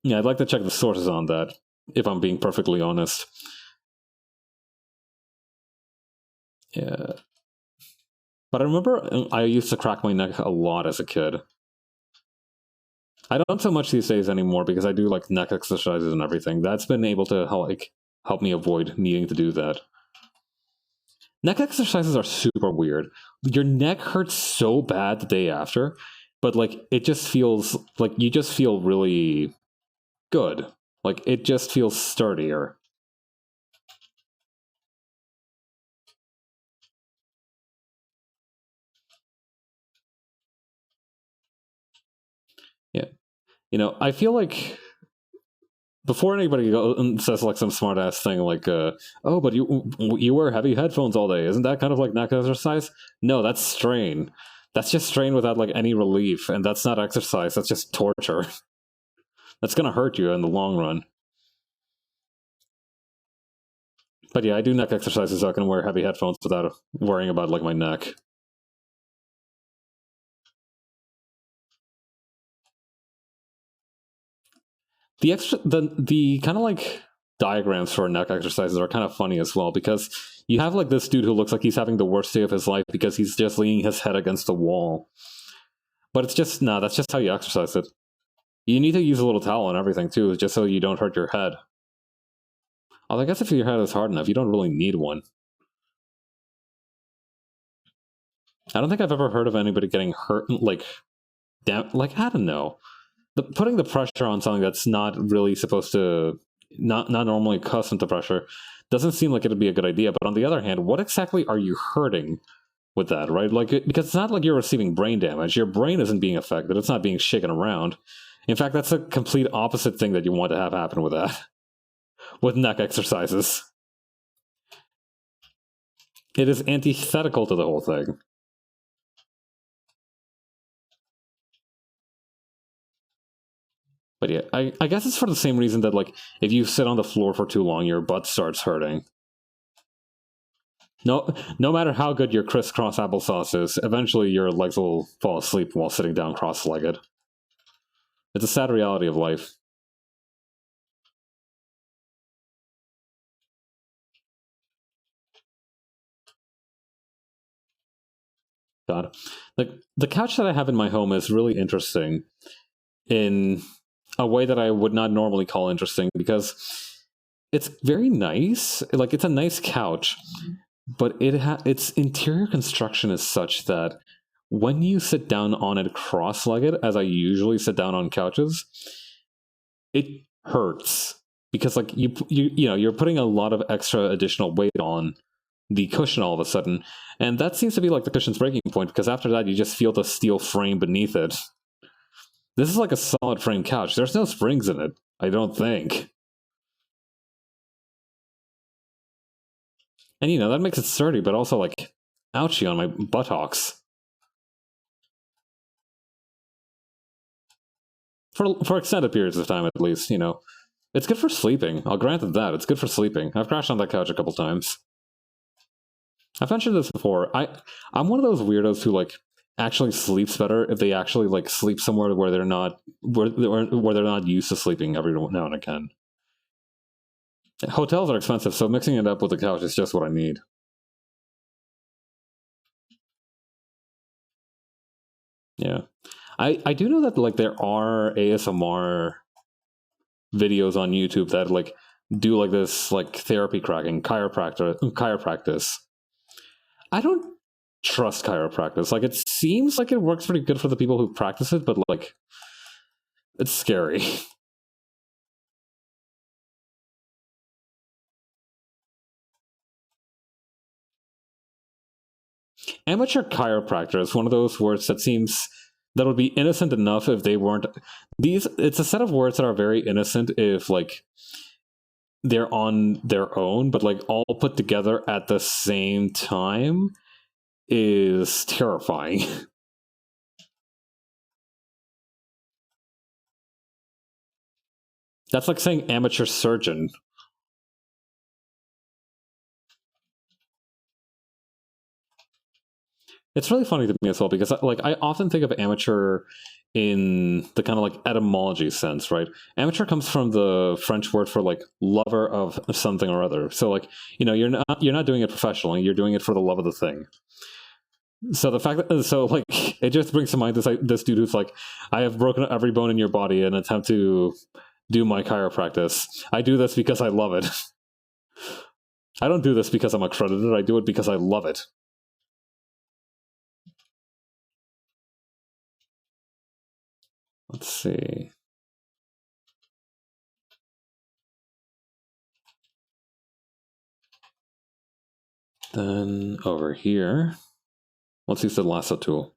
Yeah, I'd like to check the sources on that, if I'm being perfectly honest. Yeah. But I remember I used to crack my neck a lot as a kid. I don't so much these days anymore, because I do like neck exercises and everything. That's been able to help me avoid needing to do that. Neck exercises are super weird. Your neck hurts so bad the day after, but like it just feels like you just feel really good. Like it just feels sturdier. Yeah. I feel like before anybody goes and says like some smart ass thing like, oh, but you wear heavy headphones all day, isn't that kind of like neck exercise? No, that's strain. That's just strain without like any relief, and that's not exercise. That's just torture. That's gonna hurt you in the long run. But yeah, I do neck exercises so I can wear heavy headphones without worrying about like my neck. The kind of like diagrams for neck exercises are kind of funny as well, because you have like this dude who looks like he's having the worst day of his life because he's just leaning his head against the wall. But it's just no, that's just how you exercise it. You need to use a little towel and everything too, just so you don't hurt your head. Although I guess if your head is hard enough, you don't really need one. I don't think I've ever heard of anybody getting hurt like like I don't know. Putting the pressure on something that's not really supposed to, not normally accustomed to pressure, doesn't seem like it'd be a good idea. But on the other hand, what exactly are you hurting with that, right? Like, because it's not like you're receiving brain damage. Your brain isn't being affected. It's not being shaken around. In fact, that's a complete opposite thing that you want to have happen with that, with neck exercises. It is antithetical to the whole thing. But yeah, I guess it's for the same reason that like if you sit on the floor for too long, your butt starts hurting. No matter how good your crisscross applesauce is, eventually your legs will fall asleep while sitting down cross-legged. It's a sad reality of life. God. The couch that I have in my home is really interesting in a way that I would not normally call interesting because it's very nice. Like it's a nice couch, but its interior construction is such that when you sit down on it cross-legged, as I usually sit down on couches, it hurts because like you're putting a lot of extra additional weight on the cushion all of a sudden, and that seems to be like the cushion's breaking point because after that you just feel the steel frame beneath it. This is like a solid frame couch. There's no springs in it, I don't think. And that makes it sturdy, but also like ouchy on my buttocks. For extended periods of time, at least, it's good for sleeping. I'll grant it that it's good for sleeping. I've crashed on that couch a couple times. I've mentioned this before. I'm one of those weirdos who like actually sleeps better if they actually like sleep somewhere where they're not used to sleeping every now and again. Hotels are expensive, so mixing it up with the couch is just what I need. Yeah. I do know that like there are ASMR videos on YouTube that like do like this like therapy cracking chiropractic. I don't trust chiropractic. Like it seems like it works pretty good for the people who practice it, but like it's scary. Amateur chiropractor is one of those words that seems that would be innocent enough if they weren't these it's a set of words that are very innocent if like they're on their own, but like all put together at the same time is terrifying. That's like saying amateur surgeon. It's really funny to me as well because like I often think of amateur in the kind of like etymology sense, right? Amateur comes from the French word for like lover of something or other. So like, you're not doing it professionally, you're doing it for the love of the thing. So the fact that like it just brings to mind this dude who's like, I have broken every bone in your body in an attempt to do my chiropractic. I do this because I love it. I don't do this because I'm accredited. I do it because I love it. Let's see. Then over here, let's use the lasso tool.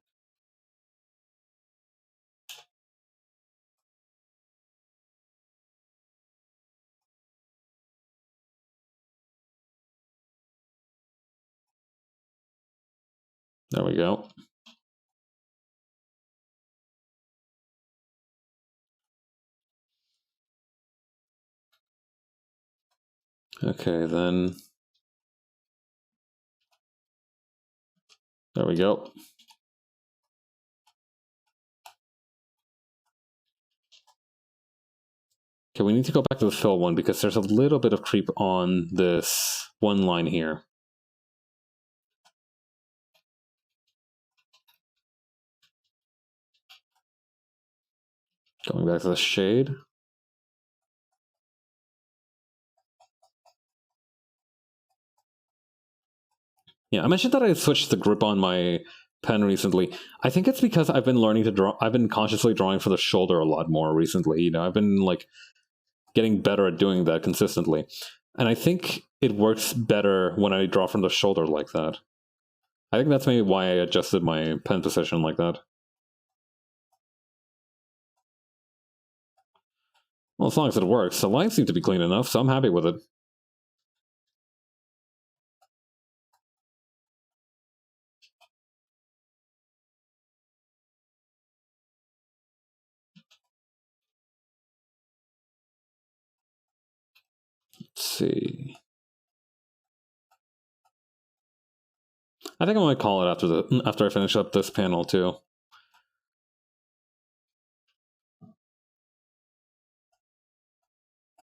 There we go. Okay, then there we go. Okay, we need to go back to the fill one because there's a little bit of creep on this one line here. Going back to the shade. Yeah, I mentioned that I switched the grip on my pen recently. I think it's because I've been learning to draw. I've been consciously drawing for the shoulder a lot more recently. I've been like getting better at doing that consistently. And I think it works better when I draw from the shoulder like that. I think that's maybe why I adjusted my pen position like that. Well, as long as it works. The lines seem to be clean enough, so I'm happy with it. Let's see. I think I might call it after I finish up this panel too.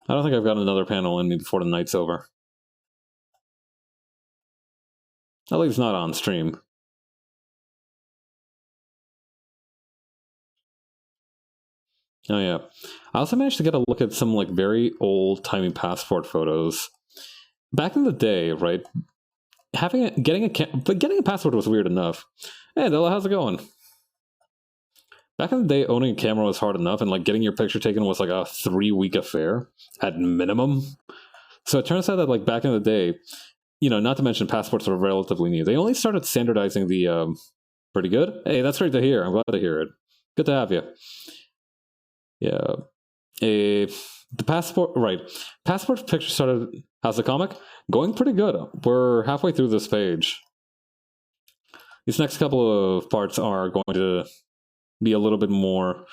I don't think I've got another panel in me before the night's over. At least not on stream. Oh yeah. I also managed to get a look at some like very old timey passport photos. Back in the day, right? Getting a passport was weird enough. Hey Della, how's it going? Back in the day, owning a camera was hard enough, and like getting your picture taken was like a 3 week affair at minimum. So it turns out that like back in the day, not to mention passports were relatively new. They only started standardizing the pretty good. Hey, that's great to hear. I'm glad to hear it. Good to have you. Yeah. A the passport right. Passport picture started. How's the comic? Going pretty good. We're halfway through this page. These next couple of parts are going to be a little bit more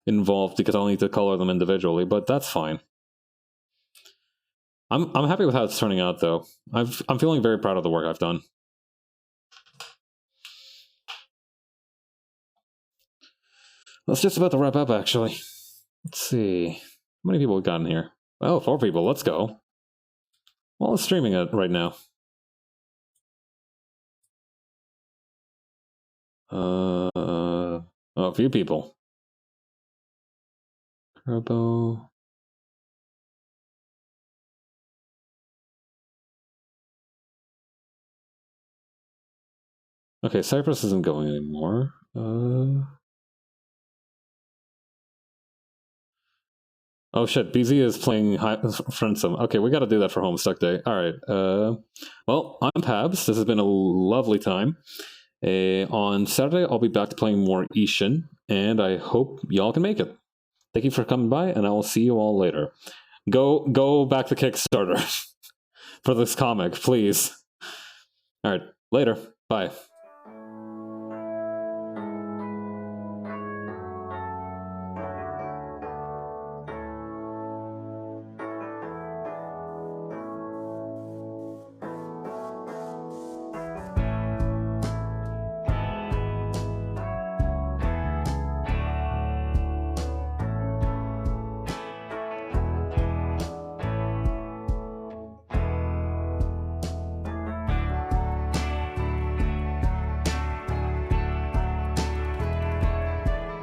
involved because I'll need to color them individually, but that's fine. I'm happy with how it's turning out though. I'm feeling very proud of the work I've done. That's just about to wrap up actually. Let's see. How many people we got in here? Oh, 4 people. Let's go. Well, it's streaming it right now. A few people. Turbo. Okay, Cypress isn't going anymore. Oh shit, BZ is playing Friendsome. Okay, we gotta do that for Homestuck Day. Alright, well, I'm Pabs. This has been a lovely time. On Saturday, I'll be back to playing more Ishin, and I hope y'all can make it. Thank you for coming by, and I will see you all later. Go back to Kickstarter for this comic, please. Alright, later. Bye.